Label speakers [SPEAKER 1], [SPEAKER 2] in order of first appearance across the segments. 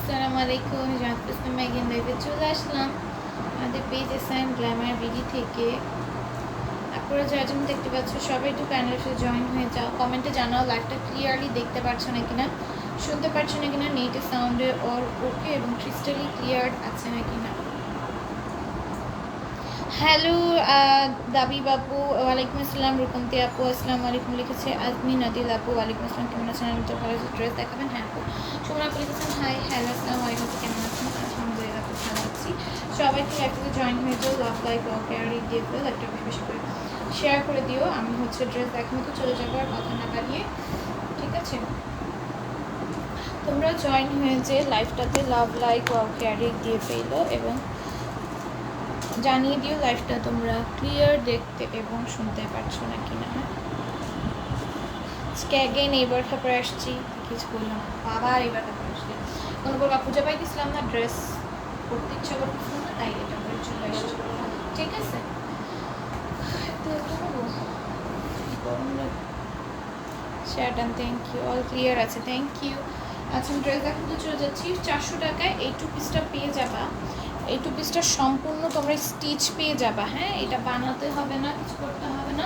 [SPEAKER 1] আসসালামু আলাইকুম, জাহান লাইভে চলে আসলাম আমাদের পেজ এসএন গ্ল্যামার বিডি থেকে। আপনারা যারা যেমন দেখতে পাচ্ছ সবাই একটু প্যানেলের সাথে জয়েন হয়ে যাও। কমেন্টে জানাও লাইভটা ক্লিয়ারলি দেখতে পাচ্ছ না কিনা, শুনতে পাচ্ছ না কিনা, নেটের সাউন্ডে অর ওকে এবং ক্রিস্টালি ক্লিয়ার আছে না কিনা। হ্যালো দাবি বাপু, ওয়ালাইকুম আসসালাম। রূপন্তি আপু আসসালামু আলাইকুম লিখেছে। আজমিন আদিল আপু ওয়ালাইকুম আসসালাম, কেমন আছেন? আমি তো ভালো ড্রেস দেখাবেন। হ্যাঁ আপু। সুমন আপু লিখেছেন হাই, হ্যালো আসসালামু আলাইকুম, কেমন আছেন? আলহামদুলিল্লাহ খুব ভালো আছি। সবাইকে একসাথে জয়েন হয়ে যাও, লাভ লাইক ক্যারি দিয়ে দিও, একটা বেশি বেশি করে শেয়ার করে দিও। আমি হচ্ছে ড্রেস দেখানো তো চলে যাবো আর কথা না বাড়িয়ে, ঠিক আছে? তোমরা জয়েন হয়ে যে লাইভটাতে লাভ লাইক ক্যারি দিয়ে ফেলো এবং জানিয়ে দিও লাইভটা তোমরা ক্লিয়ার দেখতে এবং শুনতে পারছো না কিনা। অ্যাগেন এইবার তারপরে আসছি, কিছু বললাম আবার এইবার তারপরে আসছি। কোনো বলবা পূজা পাইতেছিলাম না, ড্রেস পরতে ইচ্ছা করতেছিল না, তাই এটা করে চলে আসছি, ঠিক আছে? Share done, thank you, all clear আছে, থ্যাংক ইউ। আচ্ছা ড্রেস দেখাতে চলে যাচ্ছি। 400 টাকায় এই টু পিসটা পেয়ে যাবা। এই টু পিসটা সম্পূর্ণ তোমরা স্টিচ পেয়ে যাবা। হ্যাঁ, এটা বানাতে হবে না, কিছু করতে হবে না,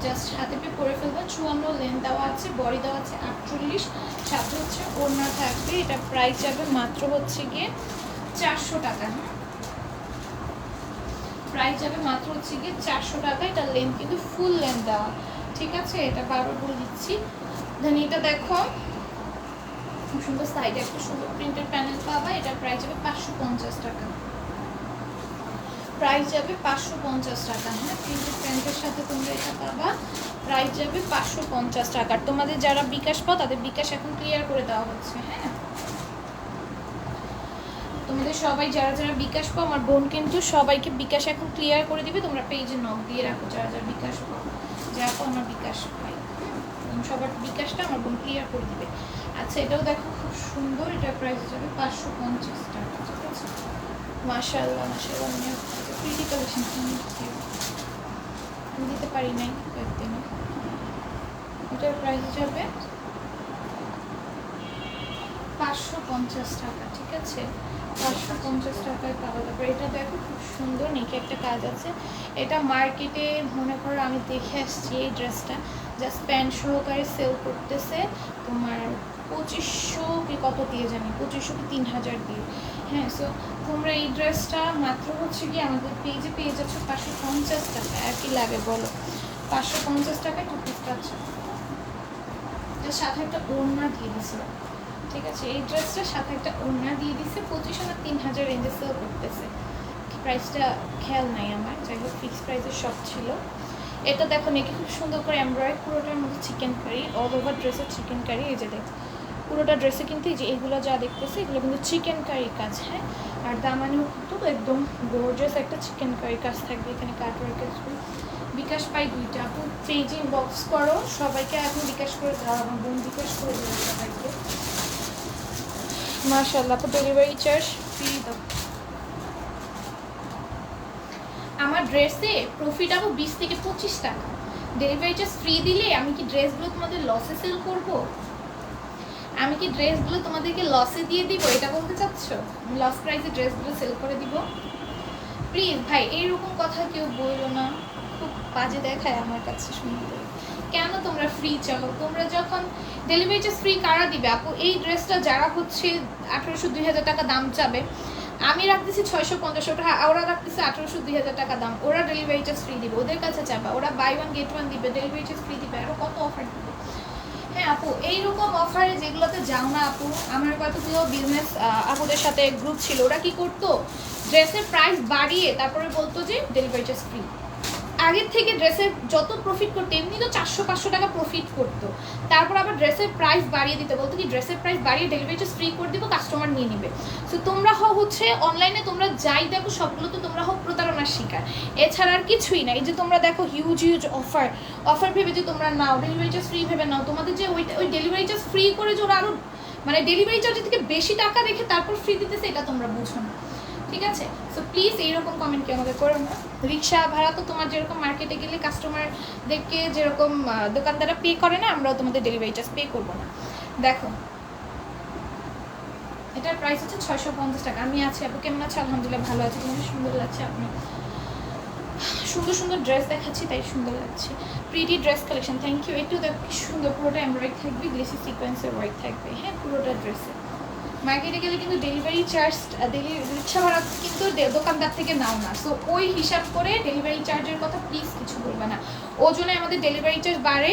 [SPEAKER 1] জাস্ট হাতে পেয়ে পরে ফেলবে। 54 লেন্থ দেওয়া আছে, বডি দেওয়া আছে 48, সাথে হচ্ছে ওড়না থাকবে। এটা প্রাইস যাবে মাত্র হচ্ছে গিয়ে 400 টাকা। হ্যাঁ, প্রাইস যাবে মাত্র হচ্ছে গিয়ে 400 টাকা। এটা লেন্থ কিন্তু ফুল লেন্থ দেওয়া, ঠিক আছে? এটা বারবার বলে দিচ্ছি। দেন এটা দেখো খুব সুন্দর, সাইডে একটা সুন্দর প্রিন্টের প্যানেল পাবা। এটার প্রাইস যাবে 550 টাকা। প্রাইস যাবে 550 টাকা। হ্যাঁ, প্রিন্টেড প্যান্টের সাথে তোমরা এটা পাবা। প্রাইস যাবে 550 টাকা। তোমাদের যারা বিকাশ পাও তাদের বিকাশ এখন ক্লিয়ার করে দেওয়া হচ্ছে। হ্যাঁ, তোমাদের সবাই যারা যারা বিকাশ পাও, আমার বোন কিন্তু সবাইকে বিকাশ এখন ক্লিয়ার করে দিবে। তোমরা পেজে নক দিয়ে রাখো যারা যারা বিকাশ পাও, যা পাও আমার বিকাশ পাই, সবার বিকাশটা আমার বোন ক্লিয়ার করে দিবে। আচ্ছা এটাও দেখো খুব সুন্দর, এটা প্রাইস যাবে 550 টাকা, ঠিক আছে? মাশাআল্লাহ মাশাআল্লাহ, প্রিটি কালেকশন আমি দিতে পারি নাই কয়েকদিনে। এটার প্রাইস যাবে 550 টাকা, ঠিক আছে? 550 টাকায় পাওয়া যাবে। এটা দেখো খুব সুন্দর, নিচে একটা কাজ আছে। এটা মার্কেটে মনে করো আমি দেখে আসছি এই ড্রেসটা জাস্ট প্যান্ট সহকারে সেল করতেছে তোমার 2500 কি কত দিয়ে জানি, 2500 কি 3000 দিয়ে। হ্যাঁ, সো তোমরা এই ড্রেসটা মাত্র হচ্ছে কি আমাদের পেজে পেয়ে যাচ্ছ 550 টাকা। আর কি লাগে বলো? 550 টাকায় টু পিস পাচ্ছ, এটার সাথে একটা ওড়না দিয়ে দিছিল, ঠিক আছে? এই ড্রেসটার সাথে একটা ওড়না দিয়ে দিছে। 2500 না 3000 রেঞ্জে সেল করতেছে। প্রাইসটা খেয়াল নাই আমার, যাই হোক ফিক্স প্রাইসের সব ছিল। এটা দেখো নেকে খুব সুন্দর করে এমব্রয়েড, পুরোটার মধ্যে চিকেন কারি, অল ওভার ড্রেসের চিকেন কারি। এই যে দেখো পুরোটা ড্রেসে কিন্তু এই যে এগুলো যা দেখতেছে এগুলো কিন্তু চিকেন কারি কাজ। হ্যাঁ, আর দামানেও কিন্তু একদম গর্জিয়াস একটা চিকেন কারি কাজ থাকবে এখানে, কাটওয়ার্ক আসবে। বিকাশ পাই দুইটা। আপু পেজে ইনবক্স করো, সবাইকে এখন বিকাশ করে দাও, আমার বোন বিকাশ করে দেবে সবাইকে। মাশাআল্লাহ, আপু ডেলিভারি চার্জ ফ্রি দাও। আমার ড্রেসে প্রফিট আপু 20 থেকে 25 টাকা। ডেলিভারি চার্জ ফ্রি দিলে আমি কি ড্রেসগুলো তোমাদের লসে সেল করব? আমি কি ড্রেসগুলো তোমাদেরকে লসে দিয়ে দিব? এটা বলতে চাচ্ছ? লস প্রাইসে ড্রেসগুলো সেল করে দিব? প্লিজ ভাই এইরকম কথা কেউ বললো না, খুব বাজে দেখায় আমার কাছে শুনতে। কেন তোমরা ফ্রি চাও? তোমরা যখন ডেলিভারি চার্জ ফ্রি কারা দিবে আপু? এই ড্রেসটা যারা হচ্ছে 1800 2000 টাকা দাম চাবে, আমি রাখতেছি 650, ওরা রাখতেছে 1800 2000 টাকা দাম। ওরা ডেলিভারি চার্জ ফ্রি দিবে, ওদের কাছে চাপা, ওরা বাই ওয়ান গেট ওয়ান দিবে, ডেলিভারি চার্জ ফ্রি দিবে, আরও কত অফার দিবে। হ্যাঁ আপু, এইরকম অফারে যেগুলোতে যাও না আপু, আমার কতগুলো বিজনেস আপুদের সাথে গ্রুপ ছিল, ওরা কি করতো, ড্রেসের প্রাইস বাড়িয়ে তারপরে বলতো যে ডেলিভারি চার্জ ফ্রি। আগের থেকে ড্রেসের যত প্রফিট করতো, এমনি তো 400-500 টাকা প্রফিট করতো, তারপর আবার ড্রেসের প্রাইস বাড়িয়ে দিতে বলতো কি ড্রেসের প্রাইস বাড়িয়ে ডেলিভারি চার্জ ফ্রি করে দিব, কাস্টমার নিয়ে নেবে। সো তোমরা হও হচ্ছে অনলাইনে তোমরা যাই দেখো সবগুলো তো তোমরা হও প্রতারণার শিকার, এছাড়া আর কিছুই না। এই যে তোমরা দেখো হিউজ হিউজ অফার ভেবে যে তোমরা নাও, ডেলিভারি চার্জ ফ্রি ভেবে নাও, তোমাদের যে ওই ডেলিভারি চার্জ ফ্রি করে যে ওরা আরও মানে ডেলিভারি চার্জের থেকে বেশি টাকা রেখে তারপর ফ্রি দিতেছে, এটা তোমরা বুঝো না, ঠিক আছে? সো প্লিজ এইরকম কমেন্ট কি আমাদের করো না। রিক্সা ভাড়া তো তোমার যেরকম মার্কেটে গেলে কাস্টমারদেরকে যেরকম দোকানদাররা পে করে না, আমরাও তোমাদের ডেলিভারি চার্জ পে করবো না। দেখো এটার প্রাইস হচ্ছে 650 টাকা। আমি আছি আপু, কেমন আছে? আলহামদুলিল্লাহ ভালো আছে। তোমাকে সুন্দর লাগছে, আপনি সুন্দর সুন্দর ড্রেস দেখাচ্ছি তাই সুন্দর লাগছে। Pretty dress collection, thank you. একটু দেখো কি সুন্দর, পুরোটা এমব্রয়েড থাকবে, গ্লেসি সিকোয়েন্সের ওয়ার্ক থাকবে, হ্যাঁ পুরোটা ড্রেসে। মার্কেটে গেলে কিন্তু ডেলিভারি চার্জ রিক্সা ভাড়া কিন্তু দোকানদার থেকে নাও না, সো ওই হিসাব করে ডেলিভারি চার্জের কথা প্লিজ কিছু বলবে না। ওজনে আমাদের ডেলিভারি চার্জ বাড়ে,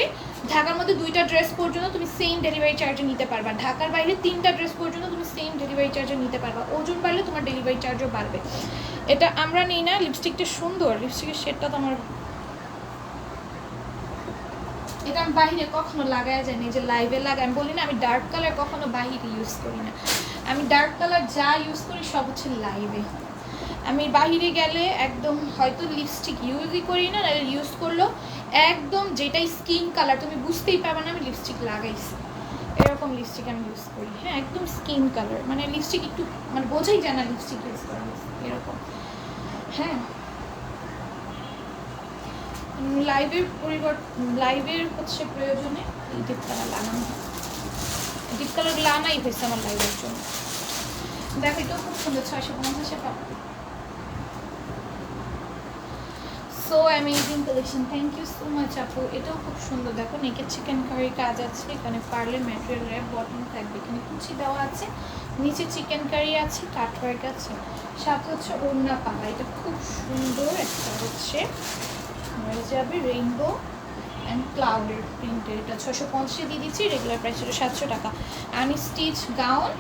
[SPEAKER 1] ঢাকার মধ্যে 2টা ড্রেস পর্যন্ত তুমি সেম ডেলিভারি চার্জে নিতে পারবা, ঢাকার বাইরে 3টা ড্রেস পর্যন্ত তুমি সেম ডেলিভারি চার্জে নিতে পারবা। ওজন বাড়লে তোমার ডেলিভারি চার্জও বাড়বে। এটা আমরা নিই না, লিপস্টিকটা সুন্দর, লিপস্টিকের শেডটা তো আমার, এটা আমি বাহিরে কখনো লাগাই যায়নি, যে লাইভে লাগাই। আমি বলি না আমি ডার্ক কালার কখনো বাহিরে ইউজ করি না, আমি ডার্ক কালার যা ইউজ করি সব হচ্ছে লাইভে। আমি বাহিরে গেলে একদম হয়তো লিপস্টিক ইউজই করি না, ইউজ করলেও একদম যেটাই স্কিন কালার তুমি বুঝতেই পারবে না আমি লিপস্টিক লাগাইছি, এরকম লিপস্টিক আমি ইউজ করি। হ্যাঁ একদম স্কিন কালার, মানে লিপস্টিক একটু মানে বোঝাই যায় না লিপস্টিক ইউজ করা এরকম। হ্যাঁ লাইভের হচ্ছে প্রয়োজনে এই ডিপ কালার লাগানো হয়, ডিপ কালারগুলো আনাই হয়েছে আমার লাইভের জন্য। দেখো এটাও খুব সুন্দর, 650 টাকা। So amazing collection, thank you so much আপু। এটাও খুব সুন্দর, দেখো নেকের চিকেন কারি কাজ আছে, এখানে পার্লের ম্যাটেরিয়াল র্যাপ বটম থাকবে, এখানে কুচি দেওয়া আছে, নিচে চিকেন কারি আছে, কাটওয়ার্ক আছে, সাথে হচ্ছে ওড়না পাতা। এটা খুব সুন্দর একটা হচ্ছে হয়ে যাবে রেইনবো অ্যান্ড ক্লাউডের প্রিন্টের, এটা 650 দিয়ে দিচ্ছি, রেগুলার প্রাইস ছিল 700 টাকা। আনস্টিচ গাউন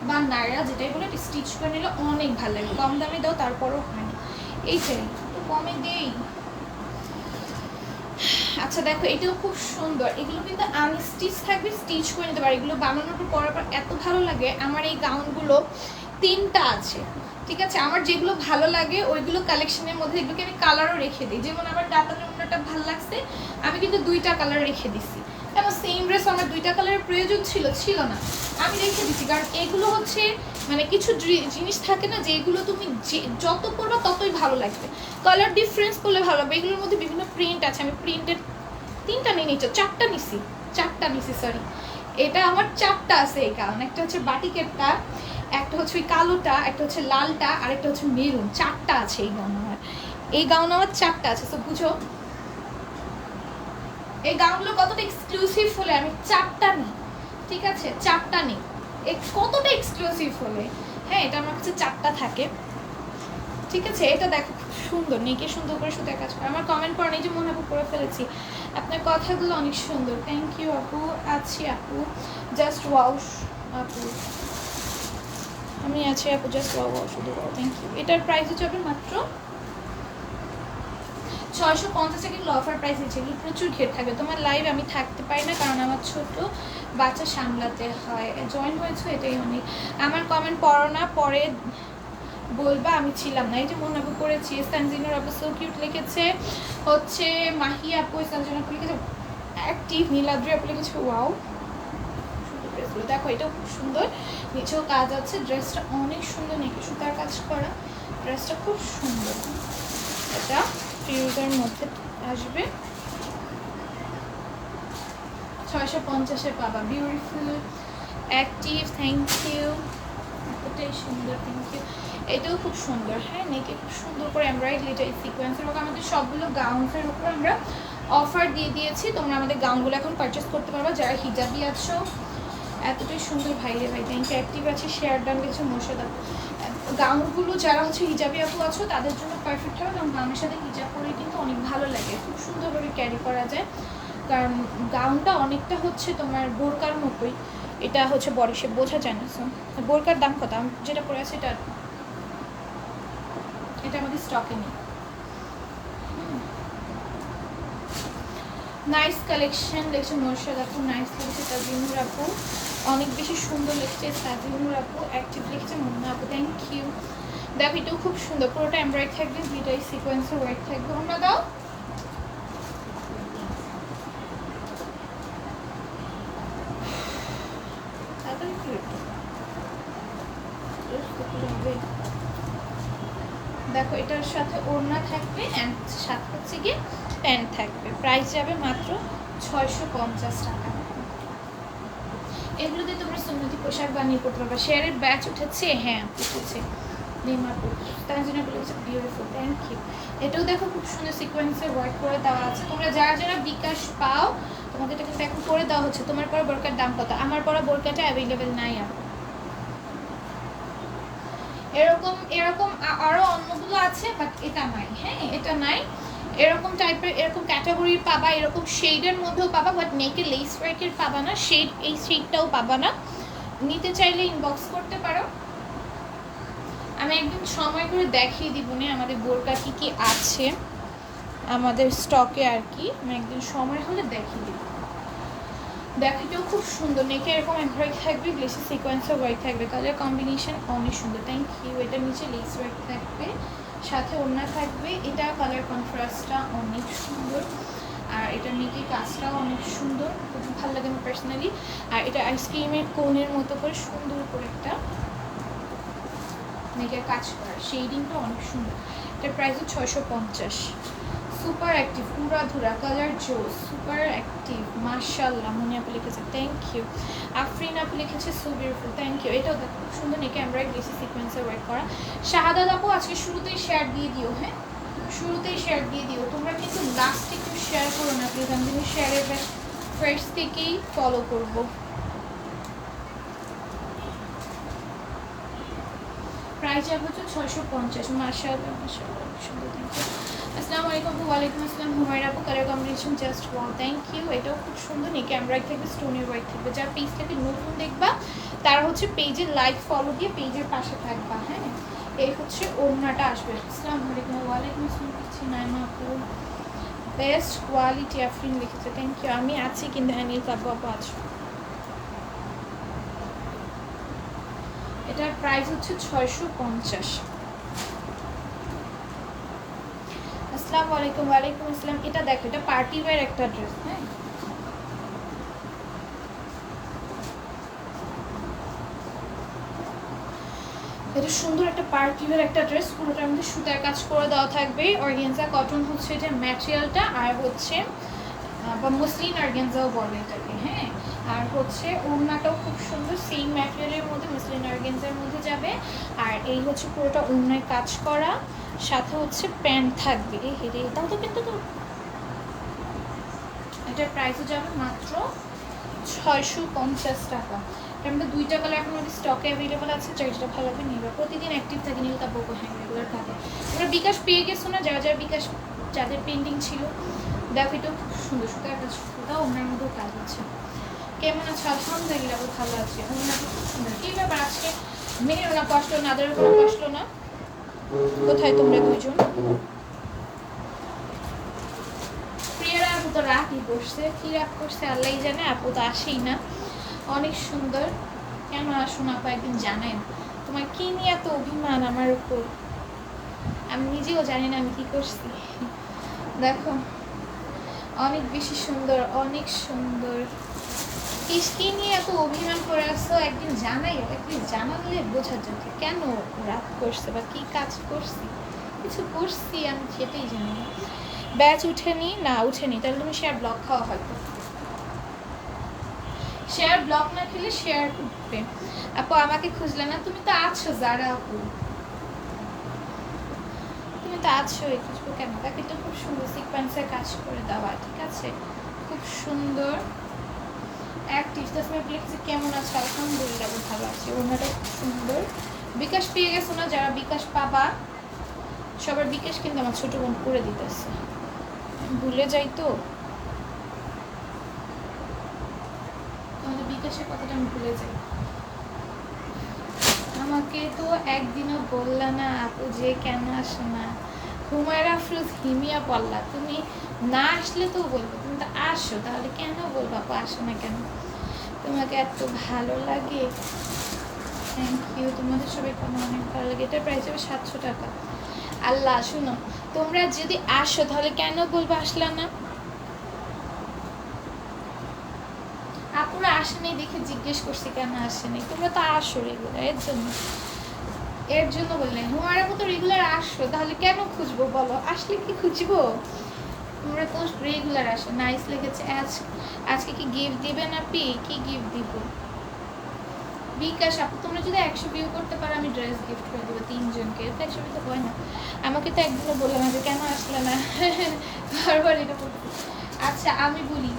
[SPEAKER 1] বা নাইরা যেটাই বলে স্টিচ করে নিলে অনেক ভালো লাগে, কম দামে দাও তারপরও হয় না, এই যে একটু কমে দেই। আচ্ছা দেখো এটাও খুব সুন্দর, এগুলো কিন্তু আনস্টিচ থাকবে, স্টিচ করে নিতে পারে, এগুলো বানানোর পর পরার পর এত ভালো লাগে। আমার এই গাউনগুলো 3টা আছে, ঠিক আছে? আমার যেগুলো ভালো লাগে ওইগুলো কালেকশনের মধ্যে এগুলোকে আমি কালারও রেখে দিই, যেমন আমার ডাটার ওড়নাটা ভালো লাগছে আমি কিন্তু 2টা কালার রেখে দিছি, এবং সেম ড্রেস আমার 2টা কালারের প্রয়োজন ছিল না, আমি রেখে দিচ্ছি। কারণ এগুলো হচ্ছে মানে কিছু জিনিস থাকে না যে এগুলো তুমি যত পরবা ততই ভালো লাগবে, কালার ডিফারেন্স করলে ভালো লাগবে। এগুলোর মধ্যে বিভিন্ন প্রিন্ট আছে, আমি প্রিন্টের 3টা নিয়ে নিচ্ছি, 4টা নিছি সরি, এটা আমার 4টা আছে এই কারণ, একটা হচ্ছে বাটিকেরটা, একটা হচ্ছে ওই কালোটা, একটা হচ্ছে লালটা, আর একটা হচ্ছে মেরুন, 4টা আছে এই গাউন আমার, এই গাউন আমার 4টা আছে। তো বুঝো এই গাউনগুলো কতটা এক্সক্লুসিভ হলে আমি 4টা নিই, ঠিক আছে? 4টা নিই, কতটা এক্সক্লুসিভ হলে। হ্যাঁ এটা আমার কাছে 4টা থাকে, ঠিক আছে? এটা দেখো খুব সুন্দর, নেকে সুন্দর করে সুতার কাজ করে। আমার কমেন্ট পড়া নেই যে মনে আপু করে ফেলেছি, আপনার কথাগুলো অনেক সুন্দর, থ্যাংক ইউ আপু। আছি আপু, জাস্ট ওয়াও আপু, আমি আছি আপু, জাস্ট ওয়াও ওয়াও, শুধু ওয়াও, থ্যাংক ইউ। এটার প্রাইস হচ্ছে আপনি মাত্র 650 টাকা, এগুলো অফার প্রাইস হচ্ছে, এগুলো প্রচুর ঘের থাকবে। তোমার লাইভ আমি থাকতে পারি না কারণ আমার ছোট বাচ্চা সামলাতে হয়, জয়েন হয়েছে এটাই অনেক। আমার কমেন্ট পড়ো না, পরে বলবা আমি ছিলাম না। এই যে মন আপু করেছি, সানজিনুর আপু সো কিউট লিখেছে, হচ্ছে মাহি আপু, সানজিন আপু লিখেছে অ্যাক্টিভ, নীলাদ্রি আপু লিখেছে ওয়াও, ড্রেসগুলো দেখো এটাও খুব সুন্দর, নিচেও কাজ আছে, ড্রেসটা অনেক সুন্দর, নেকে সুতার কাজ করা, ড্রেসটা খুব সুন্দর। এটা ফিউজের মধ্যে আসবে, 650-এ পাবা, বিউটিফুল অ্যাক্টিভ, থ্যাংক ইউ, এটাই সুন্দর, থ্যাংক ইউ। এটাও খুব সুন্দর, হ্যাঁ নেকে খুব সুন্দর করে এমব্রয়েডারি, এটা সিকোয়েন্সের মতো। আমাদের সবগুলো গাউন্সের উপর আমরা অফার দিয়ে দিয়েছি, তোমরা আমাদের গাউনগুলো এখন পারচেস করতে পারবা, যারা হিজাবি আছো এতটাই সুন্দর ভাই রে ভাই। Thank you. অ্যাক্টিভ আছে, শেয়ার ডান গেছে মোর্শেদা। গাউনগুলো যারা হচ্ছে হিজাবি আপু আছো তাদের জন্য পারফেক্ট হবে, কারণ গাউনের সাথে হিজাব পরে কিন্তু অনেক ভালো লাগে, খুব সুন্দরভাবে ক্যারি করা যায়। কারণ গাউনটা অনেকটা হচ্ছে তোমার বোরকার মতোই, এটা হচ্ছে বডি শেপ, বোঝা যায় না। সো বোরকার দাম কত? আমি যেটা পরে আছে এটা আমাদের স্টকে নেই। নাইস কালেকশন দেখছে মোর্শেদ আপু, নাইস লিখেছে তাজিমুর আপু, অনেক বেশি সুন্দর লিখছে তাজিমুর আপু, অ্যাক্টিভ লিখেছে মুন্না আপু, থ্যাংক ইউ। দেখো এটাও খুব সুন্দর, পুরোটা এমব্রয়েড থাকবে, দুইটাই সিকোয়েন্সের ওয়ার্ক থাকবে। আমরা দাও দেখো এটার সাথে ওড়না থাকবে অ্যান্ড সাথে হচ্ছে গিয়ে প্যান্ট থাকবে। প্রাইস যাবে মাত্র 650 টাকা। এগুলো দিয়ে তোমরা সুন্নতি পোশাক বানিয়ে পড়তে পারবে। শেয়ারের ব্যাচ উঠেছে, হ্যাঁ উঠেছে। Beautiful, thank you. এটাও দেখো খুব সুন্দর সিকোয়েন্সের ওয়ার্ক করে দেওয়া আছে। তোমরা যারা যারা বিকাশ পাও তোমাদের এটা কিন্তু এখন করে দেওয়া হচ্ছে। তোমার পরা বোরকার দাম কত? আমার পরা বোরকাটা অ্যাভেলেবেল নাই আর। এরকম এরকম আরও অন্যগুলো আছে, বাট এটা নাই। হ্যাঁ এটা নাই। এরকম টাইপের এরকম ক্যাটাগরির পাবা, এরকম শেডের মধ্যেও পাবা, বাট নেকে লেস ওয়ার্কের পাবা না, শেড এই শেডটাও পাবা না। নিতে চাইলে ইনবক্স করতে পারো, আমি একদিন সময় করে দেখিয়ে দিব না আমাদের বোরকা কী কী আছে আমাদের স্টকে আর কি। আমি একদিন সময় হলে দেখিয়ে দিব। দেখাটাও খুব সুন্দর, নেকে এরকম এমব্রয়েড থাকবে, গ্লেসি সিকোয়েন্সের ওয়ার্ক থাকবে, কালার কম্বিনেশন অনেক সুন্দর, থ্যাংক ইউ। এটার নিচে লেস ওয়ার্ক থাকবে, সাথে ওড়না থাকবে। এটা কালার কন্ট্রাস্টটা অনেক সুন্দর, আর এটার নিচে কাজটাও অনেক সুন্দর, খুব ভালো লাগে আমার পার্সোনালি। আর এটা আইসক্রিমের কোনের মতো করে সুন্দর করে একটা নেকের কাজ করা, শেডিংটা অনেক সুন্দর। এটার প্রাইস 650। সুপার অ্যাক্টিভ, উড়াধুরা, কালার জোস, সুপার অ্যাক্টিভ, মাশাআল্লাহ। মনে আপু লিখেছে, থ্যাংক ইউ। আফরিন আপু লিখেছে সো বিউটিফুল, থ্যাংক ইউ। এটাও দেখো খুব সুন্দর, নেকে এমব্রয়েড বেশি সিকোয়েন্সের ওয়ার্ক করা। শাহাদাত আপু আজকে শুরুতেই শেয়ার দিয়ে দিও, হ্যাঁ শুরুতেই শেয়ার দিয়ে দিও। তোমরা কিন্তু লাস্টে একটু শেয়ার করো না প্লিজ, আমি কিন্তু শেয়ারের ফার্স্ট থেকেই ফলো করবো। প্রাইস যাবে হচ্ছে 650। মাশাআল্লাহ মাশাআল্লাহ, সুন্দর, থ্যাংক ইউ। আসসালামু আলাইকুম আপু। ওয়ালাইকুম আসসালাম। হুমায়রা আপু, colour combination just wow, thank you. এটাও খুব সুন্দর, নেকে এমব্রয়েড থাকবে, স্টোনের ওয়ার্ক থাকবে। যার পেজটাকে নতুন দেখবা তারা হচ্ছে পেজের লাইক ফলো দিয়ে পেজের পাশে থাকবা, হ্যাঁ। এই হচ্ছে ওড়নাটা আসবে। আসসালামু আলাইকুম। ওয়ালাইকুম আসসালাম। কিছু নাইমা আপু, বেস্ট কোয়ালিটি আফরিন লিখেছে, থ্যাংক ইউ। আমি আছি কিন্তু অ্যানিল কাব্য আপু আছো। এটার প্রাইস হচ্ছে 650। আসসালামু আলাইকুম। ওয়ালাইকুম আসসালাম। এটা দেখো, এটা পার্টি ওয়্যার একটা ড্রেস, হ্যাঁ এটা সুন্দর একটা পার্টি ওয়্যার একটা ড্রেস, পুরোটার মধ্যে সুতার কাজ করে দেওয়া থাকবে। অর্গানজা কটন হচ্ছে এটা ম্যাটেরিয়ালটা, আর হচ্ছে বা মসলিন অর্গানজাও বলে এটাকে, হ্যাঁ। আর হচ্ছে ওড়নাটাও খুব সুন্দর, সেম ম্যাটেরিয়ালের মধ্যে মসলিন অর্গানজার মধ্যে যাবে। আর এই হচ্ছে পুরোটা ওড়নায় কাজ করা, সাথে হচ্ছে প্যান্ট থাকবে। এই হেরে দাও তো কিন্তু তো। এটার প্রাইসও যাবে মাত্র 650 টাকা। এর মধ্যে 2টা কালার এখন আমাদের স্টকে অ্যাভেলেবল আছে, যেটা ভালো লাগবে নিবা। প্রতিদিন অ্যাক্টিভ থাকে, নীল কাপড়, হ্যাঁ রেগুলার থাকে। তোমরা বিকাশ পেয়ে গেছো না, যারা যারা বিকাশ যাদের পেন্ডিং ছিল। দেখো এটাও খুব সুন্দর, সুতার কাজ, সুতা ওনার মধ্যেও কাজ আছে। কেমন আছে? আলহামদুলিল্লাহ ভালো আছে। ওনাটা খুব সুন্দর। কী ব্যাপার আজকে মেয়ের না কষ্ট না, আদারের কোনো কষ্ট না? কোথায় তোমরা দুজন? প্রিয়ারা আপু তো রাগই করছে, কী রাগ করছে আল্লাহই জানে। আপু তো আসেই না, অনেক সুন্দর। কেন আসো না আপু একদিন জানেন? তোমার কী নিয়ে এত অভিমান আমার উপর? আমি নিজেও জানি না আমি কী করছি। দেখো অনেক বেশি সুন্দর, অনেক সুন্দর। কী নিয়ে এত অভিমান করে আসছো? একদিন জানাই, একদিন জানালে বোঝা যেত কেন রাগ করছে বা কী কাজ করছি। কিছু করছি আমি সেটাই জানি না। ব্যাচ উঠেনি না, উঠেনি তাহলে তুমি শেয়ার ব্লক খাওয়া হয়তো। শেয়ার ব্লক না খেলে শেয়ার উঠবে। আপু আমাকে খুঁজলে না? তুমি তো আছো যারা আপু, তুমি তো আছো, খুঁজবো কেন? তাকে তো খুব সুন্দর সিকোয়েন্সের কাজ করে দেওয়া, ঠিক আছে, খুব সুন্দর। অ্যাক্টিভ তাসমিয়া আপু লিখছে কেমন আছে? আলহামদুলিল্লাহ ভালো আছে। ওনাটা খুব সুন্দর। বিকাশ পেয়ে গেছো না? যারা বিকাশ পাবা সবার বিকাশ কিন্তু আমার ছোট বোন করে দিতেছে, ভুলে যাই তো তোমাদের বিকাশের কথাটা আমি ভুলে যাই। আমাকে তো একদিনও বললা না আপু যে কেন আসো না। হুমায়রা আফরোজ হিমিয়া পড়লা, তুমি না আসলে তো বলবো, তুমি তো আসো, তাহলে কেন বলবো আপু আসো না কেন? তোমাকে এত ভালো লাগে, থ্যাংক ইউ। তোমাদের সবাই অনেক ভালো লাগে। এটার প্রাইস হবে 700 টাকা। আল্লাহ শুনো, তোমরা যদি আসো তাহলে কেন বলবো আসলা না? আপুরা আসেনি দেখে জিজ্ঞেস করছি কেন আসেনি। তোমরা তো আসো রেগুলার, এর জন্য বললেন হুমায়রা মতো রেগুলার আসো, তাহলে কেন খুঁজবো বলো? আসলে কি খুঁজবো? তোমরা তো রেগুলার আসো। নাইস লেগেছে। আজকে কি গিফট দিবে না? পি কি গিফট দিব? বিকাশ আপু তোমরা যদি 100 ভিউ করতে পারো আমি ড্রেস গিফট করে দেবো 3 জনকে। 100 ভিউ তো হয় না। আমাকে তো একদিনও বললাম না যে কেন আসলে না, বারবার এটা বলছি। আচ্ছা আমি বলি,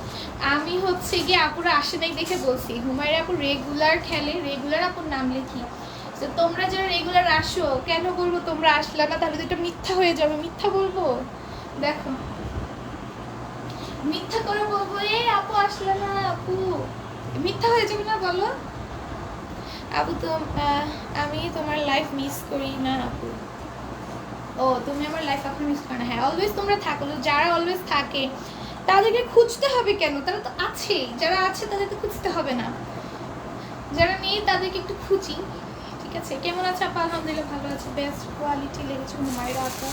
[SPEAKER 1] আমি হচ্ছে গিয়ে আপুরা আসে নাই দেখে বলছি। হুমায়রা আপু রেগুলার খেলে, রেগুলার আপুর নাম লিখি। তো তোমরা যারা রেগুলার আসো কেন বলবো তোমরা আসলে না? তাহলে তো এটা মিথ্যা হয়ে যাবে। মিথ্যা বলবো? দেখো মিথ্যা করে বলবো এই আপু আসলে না, আপু মিথ্যা হয়ে যাবে না বলো? আপু তো আমি তোমার লাইফ মিস করি না আপু। ও তুমি আমার লাইফ এখন মিস করো না? হ্যাঁ অলওয়েজ তোমরা থাকো, যারা অলওয়েজ থাকে তাদেরকে খুঁজতে হবে কেন? তারা তো আছেই, যারা আছে তাদেরকে খুঁজতে হবে না, যারা নেই তাদেরকে একটু খুঁজি। ঠিক আছে, কেমন আছে আপা? আলহামদুলিল্লাহ ভালো আছে। বেস্ট কোয়ালিটি লেগেছে হুমায়রা আপু।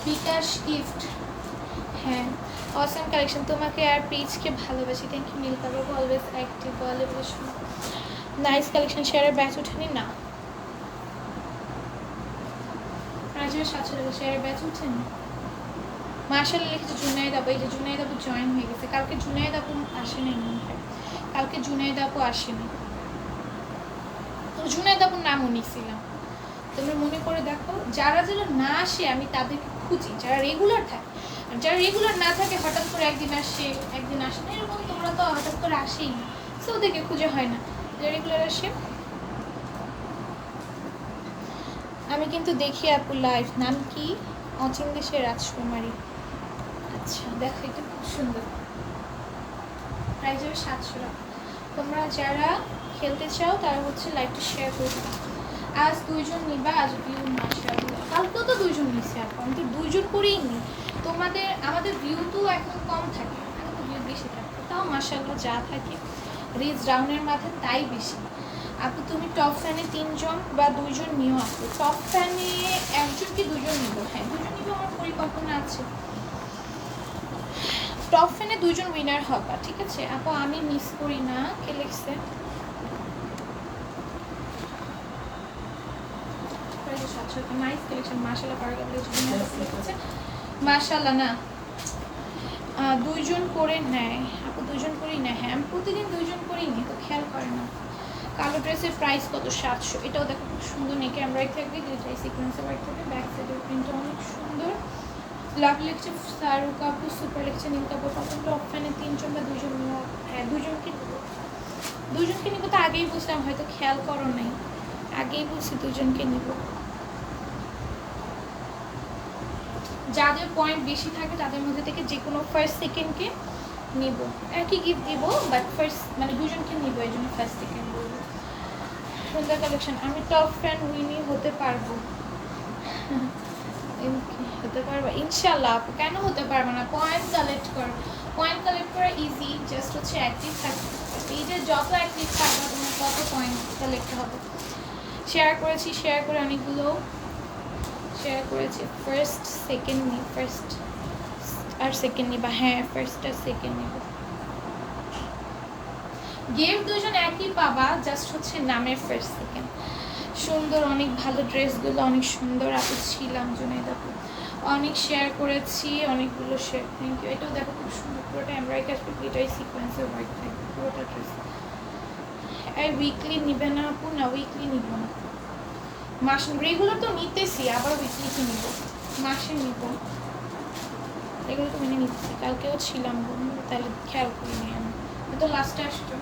[SPEAKER 1] বিকাশ গিফট, হ্যাঁ অসম কালেকশন। তোমাকে আর পেজকে ভালোবাসি, thank you নীলকা Babu, always active always nice collection. শেয়ারের ব্যাচ ওঠেনি না? প্রাইজের 700 টাকা। শেয়ারের ব্যাচ উঠেনি? মার্শাল্লাহ লিখেছে জুনাইদ আপু। এই যে জুনাইদ আপু জয়েন হয়ে গেছে। কালকে জুনাইদ আপু আসেনি মনে হয়, কালকে জুনাইদ আপু আসেনি। তো জুনাইদ আপুর নামও নিছিলাম, তোমরা মনে করে দেখো। যারা যারা না আসে আমি তাদেরকে খুঁজি, যারা রেগুলার থাকে। যারা রেগুলার না থাকে হঠাৎ করে একদিন আসে একদিন আসে না, এরকম তোমরা তো হঠাৎ করে আসেই না, সো ওদেরকে খুঁজে হয় না। যারা রেগুলার আসে আমি কিন্তু দেখি আপু লাইভ। নাম কি? অচিন দেশের রাজকুমারী। আচ্ছা দেখো এটা খুব সুন্দর। প্রাইস হবে 700 টাকা। তোমরা যারা খেলতে চাও তারা হচ্ছে লাইভটা শেয়ার করে দিবা। আজ 2 জন নিবা, আজ ভিউ মাশাআল্লাহ। কালকেও তো 2 জন নিছে আপু, আমি তো 2 জন করেই নি। আমাদের ভিউ তো এখন কম থাকে, এখন তো ভিউ বেশি থাকে, তাও মাশাআল্লাহ যা থাকে রিচ ডাউনের মাথায় তাই বেশি। আপু তুমি টপ ফ্যানে 3 জন বা 2 জন নিও আপু। টপ ফ্যানে 1 জন কি 2 জন নিব? হ্যাঁ 2 জন নিব, আমার পরিকল্পনা আছে। টপ ফ্যানে 2 জন উইনার হবা, ঠিক আছে আপু? আমি মিস করি না। কে লিখছে? নাইস কালেকশন মাশাআল্লাহ। মাশাআল্লাহ না 2 জন করে নেয় আপু, 2 জন করেই নেয়। হ্যাঁ আমি প্রতিদিন 2 জন করেই নিই, তো খেয়াল করে না। কালো ড্রেসের প্রাইস কত? 700। এটাও দেখো খুব সুন্দর, নেকে এমব্রয়ডারি থাকবে, দুইটাই সিকোয়েন্সের ওয়ার্ক থাকবে, ব্যাক সাইডের প্রিন্টটা অনেক সুন্দর। লাভ লিখছে শাহরুখ আপু, সুপার লিখছে নীলকা আপু। কখন টপ ফ্যানে 3 জন বা 2 জন নিও? হ্যাঁ 2 জনকে নিব, 2 জনকে নিব। তো আগেই বুঝলাম, হয়তো খেয়াল করো নাই, আগেই বলছি 2 জনকে নিব। যাদের পয়েন্ট বেশি থাকে তাদের মধ্যে থেকে যে কোনো ফার্স্ট সেকেন্ডকে নিব। একই গিফট দিব, বাট ফার্স্ট মানে 2 জনকে নিব, এই জন্য ফার্স্ট সেকেন্ড বলবো। সুন্দর কালেকশন। আমি টপ ফ্যান উইনি হতে পারবো? হতে পারবো ইনশাল্লাহ আপু, কেন হতে পারবো না? পয়েন্ট কালেক্ট করো, পয়েন্ট কালেক্ট করা ইজি, জাস্ট হচ্ছে অ্যাক্টিভ থাকবে। পেজে যত অ্যাক্টিভ থাকবে তোমার তত পয়েন্ট কালেক্ট হবে। শেয়ার করেছি, শেয়ার করে অনেকগুলো শেয়ার করেছি। ফার্স্ট সেকেন্ড নি, ফার্স্ট আর সেকেন্ড নিবা? হ্যাঁ ফার্স্ট আর সেকেন্ড নিব। গিফট 2 জন একই পাবা, জাস্ট হচ্ছে নামের ফার্স্ট সেকেন্ড। সুন্দর, অনেক ভালো ড্রেসগুলো, অনেক সুন্দর আপু ছিলাম জুনাইদ আপু। অনেক শেয়ার করেছি, অনেকগুলো শেয়ার, থ্যাংক ইউ। এটাও দেখো খুব সুন্দর, পুরোটা এমব্রয়ডারি আসবে, এটাই সিকোয়েন্সের ওয়ার্ক থাকবে পুরোটা ড্রেস। এই উইকলি নিবে না আপু? না উইকলি নিব না, মাস রেগুলার তো নিতেছি, আবার উইকলি কি নিব? মাসে নিব, এগুলো তো মেনে নিচ্ছি। কালকেও ছিলাম বন্ধু, তাহলে খেয়াল করিনি আমি। হয়তো লাস্টে আসছো,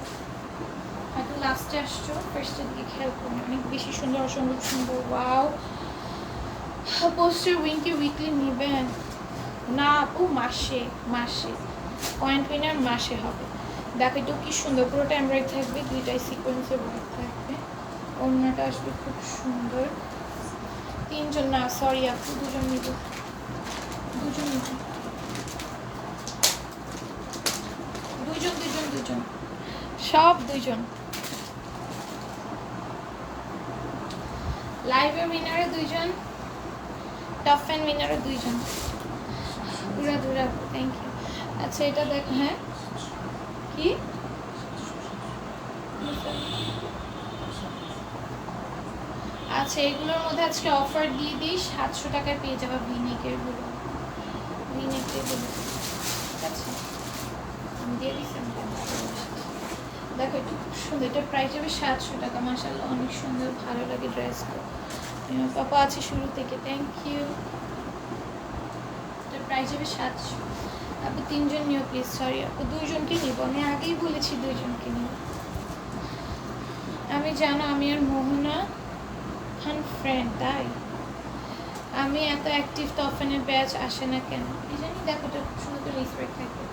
[SPEAKER 1] হয়তো লাস্টে আসছো, ফার্স্টের দিকে খেয়াল করুন, অনেক বেশি সুন্দর, অসম্ভব সুন্দর। ওয়াও, পোস্টার উইঙ্কি উইকলি নেবেন না আপু? মাসে মাসে পয়েন্ট উইনার মাসে হবে। দেখো তো কি সুন্দর, পুরোটা এমব্রয়ডারি থাকবে, দুইটাই সিকোয়েন্সের ওয়ার্ক থাকবে, ওড়নাটা আসবে খুব সুন্দর। তিনজন না, সরি আপু, দুজন নিব, দুজন নিব, দুজন দুজন দুজন, সব দুজন। লাইভের উইনারে দুইজন, টপ ফ্যান উইনারে দুইজন, পুরা দুরা, থ্যাংক ইউ। আচ্ছা এটা দেখো, হ্যাঁ কি আচ্ছা, এগুলোর মধ্যে আজকে অফার দিয়ে দিই, 700 টাকায় পেয়ে যাবে ভিনেকের গুলো, ভিনেকের গুলো, ঠিক আছে আমি দিয়ে দিচ্ছি। দেখো এটা খুব সুন্দর, এটা প্রাইস যাবে 700 টাকা। মাশাআল্লাহ অনেক সুন্দর, ভালো লাগে ড্রেসটা। পাপা আছে শুরু থেকে, থ্যাংক ইউ। এটা প্রাইস যাবে 700। আপু তিনজন নিও প্লিজ, সরি আপু দুইজনকে নিব, আমি আগেই বলেছি দুইজনকে নিব। আমি জানো আমি আর মোহনা খান ফ্রেন্ড, তাই আমি এত অ্যাক্টিভ তো অফেনের ব্যাচ আসে না কেন এই জানি। দেখো এটা খুব সুন্দর করে রিসপেক্ট থাকবে।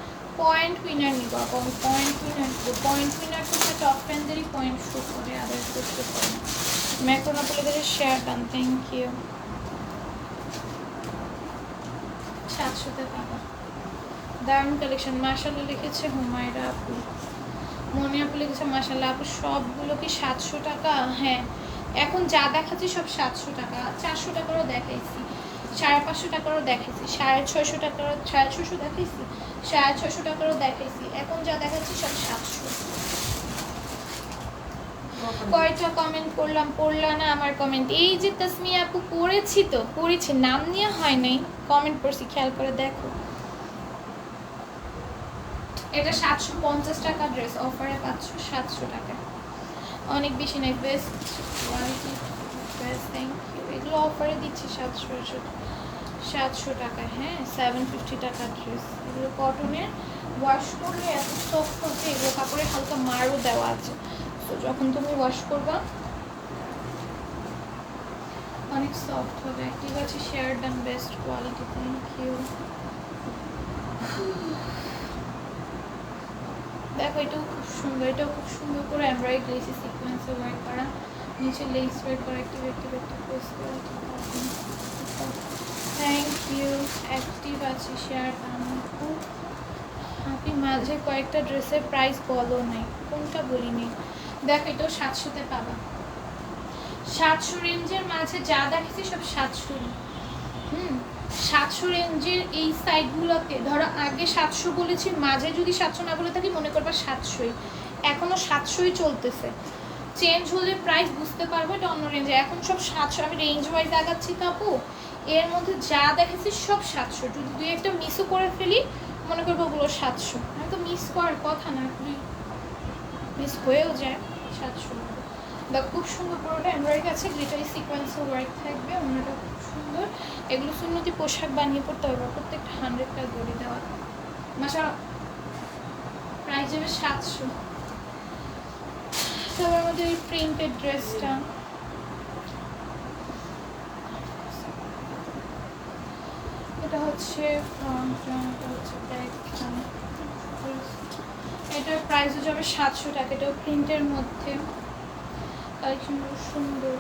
[SPEAKER 1] পয়েন্ট উইনার নিব আপু, আমি পয়েন্ট উইনার নিব। পয়েন্ট উইনার তো টপ ফ্যানদেরই পয়েন্ট শো করে, আদার্স করতে পারে না। ম্যাক্রোনা বলে শেয়ার ডান, থ্যাংক ইউ। 700-তে পাবা। দারুণ কালেকশন, মাশাআল্লাহ লিখেছে হুমায়রা আপু, মনি আপু লিখেছে মাশাআল্লাহ আপু। সবগুলো কি 700 টাকা? হ্যাঁ, এখন যা দেখাচ্ছি সব 700 টাকা। 400 টাকারও দেখাইছি, 550 টাকারও দেখাইছি, 650 টাকারও, 650 দেখাইছি, 650 টাকারও দেখাইছি। এখন যা দেখাচ্ছি সব 700। কয়টা কমেন্ট করলাম, পড়লা না আমার কমেন্ট? এই যে তাসমিয়া আপু পড়েছি, তো পড়েছি, নাম নিয়ে হয় নাই, কমেন্ট পড়ছি, খেয়াল করে দেখো। এটা 750 টাকা ড্রেস, অফারে পাচ্ছ 700 টাকা, অনেক বেশি নাই, best quality dress, thank you. এগুলো অফারে দিচ্ছি 700 টাকা, হ্যাঁ 750 টাকা ড্রেস। এগুলো কটনের, ওয়াশ করলে এত সফট হচ্ছে, এগুলো কাপড়ে হালকা মারও দেওয়া আছে, তো যখন তুমি ওয়াশ করবা অনেক সফট হবে। ঠিক আছে, share done, best quality, thank you. দেখো এটাও খুব সুন্দর, এটাও খুব সুন্দর করে এমব্রয়ডারি গ্লেসি সিকোয়েন্সে ওয়ার্ক করা, নিচে লেস ওয়ার্ক করা, একটু প্রেস করে, থ্যাংক ইউ। অ্যাক্টিভ আছে শেয়ার ডান। আপনি মাঝে কয়েকটা ড্রেসের প্রাইস বলো নাই, কোনটা বলিনি? দেখ এটাও 700-তে পাবা। 700 রেঞ্জের মাঝে যা দেখেছি সব 700। 700 রেঞ্জের এই সাইডগুলোতে ধরো আগে 700 বলেছি, মাঝে যদি 700 না বলে থাকি মনে করবা 700ই, এখনও 700ই চলতেছে। চেঞ্জ হলে প্রাইস বুঝতে পারবো এটা অন্য রেঞ্জে, এখন সব 700। আমি রেঞ্জ ওয়াইজ আগাচ্ছি তো আপু, এর মধ্যে যা দেখেছি সব 700। যদি দুই একটা মিসও করে ফেলি মনে করবো ওগুলো 700, আমি তো মিস করার কথা না, মিস হয়েও যায় 700। বা খুব সুন্দর পুরোটা এমব্রয়ডারি আছে, গ্লিটারি সিকোয়েন্সের ওয়ার্ক থাকবে, অন্যটা খুব সুন্দর। এগুলো সুন্নতি পোশাক বানিয়ে পড়তে হবে, প্রত্যেকটা 100টা গড়ি দেওয়া। মাসা প্রাইস যাবে 700। তারপর আমাদের এই প্রিন্টেড ড্রেসটা, এটা হচ্ছে ফ্রন্টটা, এটা হচ্ছে ব্যাকটা, এটার প্রাইসও যাবে 700 টাকা। এটাও প্রিন্টের মধ্যে, কালেকশনগুলো সুন্দর।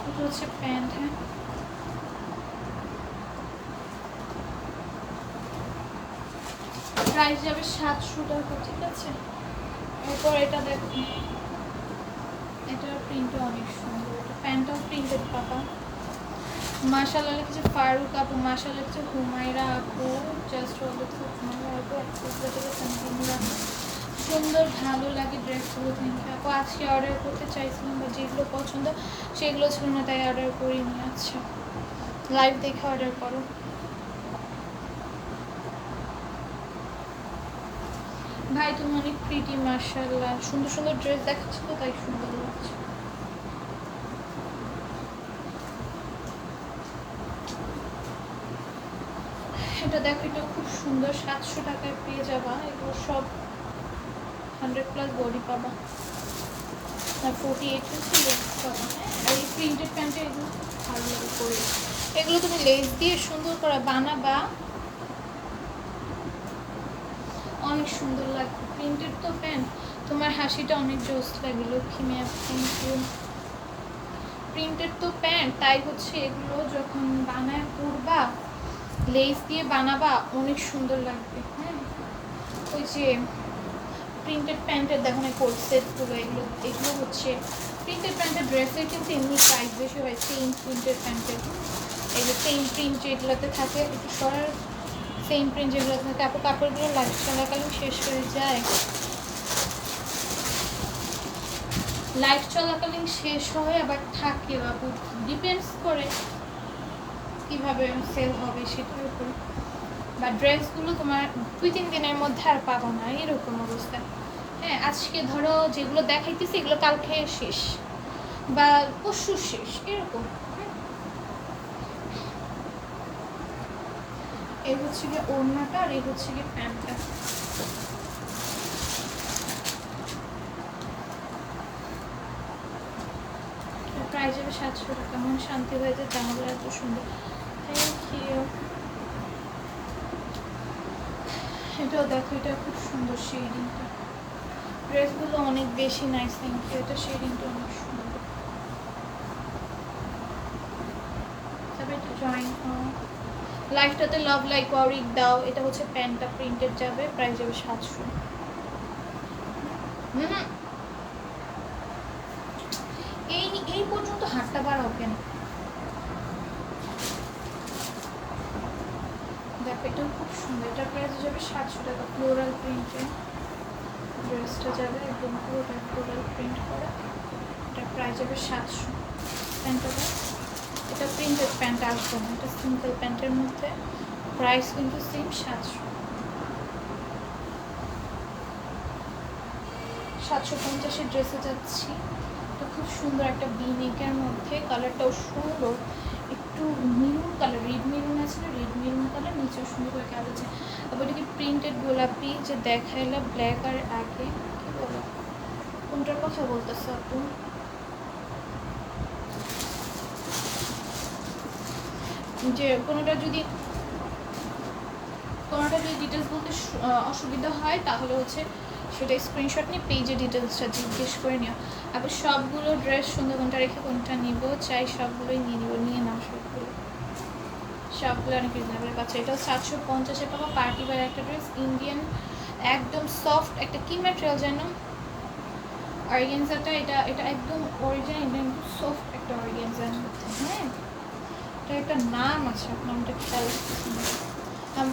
[SPEAKER 1] এটা হচ্ছে প্যান্ট, হ্যাঁ প্রাইস যাবে 700 টাকা, ঠিক আছে। এরপর এটা দেখুন, এটার প্রিন্টও অনেক সুন্দর, এটা প্যান্টটাও প্রিন্টেড পাবা। মাশাআল্লাহ লিখেছে ফারুক আপু, মাশাআল্লাহ লিখেছে হুমায়রা আপু, জাস্ট লিখেছে হুমায়রা আপু, সুন্দর ভালো লাগে ড্রেসগুলো, থ্যাংক ইউ আপু। আজকে অর্ডার করতে চাইছিলাম বা যেগুলো পছন্দ সেগুলো ছিল না, তাই অর্ডার করিনি। আচ্ছা লাইভ দেখে অর্ডার করো। ভাই তুমি অনেক প্রিটি, মাশাআল্লাহ, সুন্দর সুন্দর ড্রেস দেখাচ্ছি তো তাই সুন্দর লাগছে। এটা দেখো, এটা খুব সুন্দর, 700 টাকায় পেয়ে যাবা। এগুলো সব 100+ বডি পাবা, আর 48 ছিল পাবা। আর এই প্রিন্টেড প্যান্টে এগুলো খুব ভালো লাগে করে। এগুলো তুমি লেস দিয়ে সুন্দর করে বানাবা, অনেক সুন্দর লাগবে। প্রিন্টেড তো প্যান্ট, তোমার হাসিটা অনেক জোস লাগে Lakshmi ma'am, thank you. Printed তো প্যান্ট, তাই হচ্ছে এগুলো যখন বানায় পরবা, লেস দিয়ে বানাবা, অনেক সুন্দর লাগবে। হ্যাঁ, ওই যে প্রিন্টেড প্যান্টের দেখুন এই কোট সেটগুলো, এগুলো এগুলো হচ্ছে প্রিন্টেড প্যান্টের ড্রেসের কিন্তু এমনি প্রাইস বেশি হয় সেম প্রিন্টেড প্যান্টের। এই যে সেম প্রিন্ট যেগুলোতে থাকে, একটু সরার সেম প্রিন্ট যেগুলো থাকে, আপু কাপড়গুলো লাইফ চলাকালীন শেষ হয়ে যায়, লাইফ চলাকালীন শেষ হয় আবার থাকে, বাবু ডিপেন্ডস করে কীভাবে সেল হবে সেটার উপর। বা ড্রেসগুলো তোমার 2-3 দিনের মধ্যে আর পাবো না, এরকম অবস্থা। হ্যাঁ, আজকে ধরো যেগুলো দেখাইতেছি এগুলো কালকে শেষ বা পরশু শেষ, এরকম। এই হচ্ছে গিয়ে ওড়নাটা, আর এই হচ্ছে গিয়ে প্যান্টটা। প্রাইস যাবে 700 টাকা। মন শান্তি হয়ে যায়, জামাগুলো এত সুন্দর। Thank you. এটাও দেখো, এটা খুব সুন্দর শেডিংটা, ড্রেসগুলো অনেক বেশি নাইস। Thank you. এটা শেডিংটা অনেক সুন্দর। তবে এটা জয়েন লাইফটাতে লাভ লাইক ওয়ারিক দাও। এটা হচ্ছে প্যান্টটা প্রিন্টেড যাবে, প্রাইস যাবে 700। এই পর্যন্ত হাতটা বাড়াও কেন? দেখো, এটাও খুব সুন্দর। এটার প্রাইস যাবে 700 টাকা। ফ্লোরাল প্রিন্টে ড্রেসটা যাবে, একদম পুরোটা ফ্লোরাল প্রিন্ট করা। এটার প্রাইস যাবে 700। প্যান্টটা, এটা প্রিন্টেড প্যান্ট আসবে না, এটা সিম্পল প্যান্টের মধ্যে, প্রাইস কিন্তু সেম 700। 750-এর ড্রেসে যাচ্ছি। এটা খুব সুন্দর একটা বি নেকের মধ্যে, কালারটাও সুন্দর, একটু মেরুন কালার, রেড মেরুন আছে না, রেড মেরুন কালার, নিচেও সুন্দর করে কাজ আছে। তারপর এটাকে প্রিন্টেড গোলাপি যে দেখাইলা ব্ল্যাক, আর আগে কি বলো কোনটার কথা বলতেছে আপু? যে কোনোটা যদি ডিটেলস বলতে অসুবিধা হয় তাহলে হচ্ছে সেটা স্ক্রিনশট নিয়ে পেজে ডিটেলসটা জিজ্ঞেস করে নিও। আবার সবগুলো ড্রেস সুন্দর, কোনটা রেখে কোনটা নিব, চাই সবগুলোই নিয়ে নিব, নিয়ে নাও সবগুলো অনেক রিজনেবল পাচ্ছে। এটাও 750-এ পাবো। পার্টি ওয়্যার একটা ড্রেস, ইন্ডিয়ান, একদম সফট একটা কি ম্যাটেরিয়াল যেন, অর্গানজাটা। এটা একদম অরিজিনাল ইন্ডিয়ান, সফট একটা অর্গানজার মধ্যে। হ্যাঁ, এটা একটা নাম আছে, আপনার নামটা খেয়াল রাখতেছি না,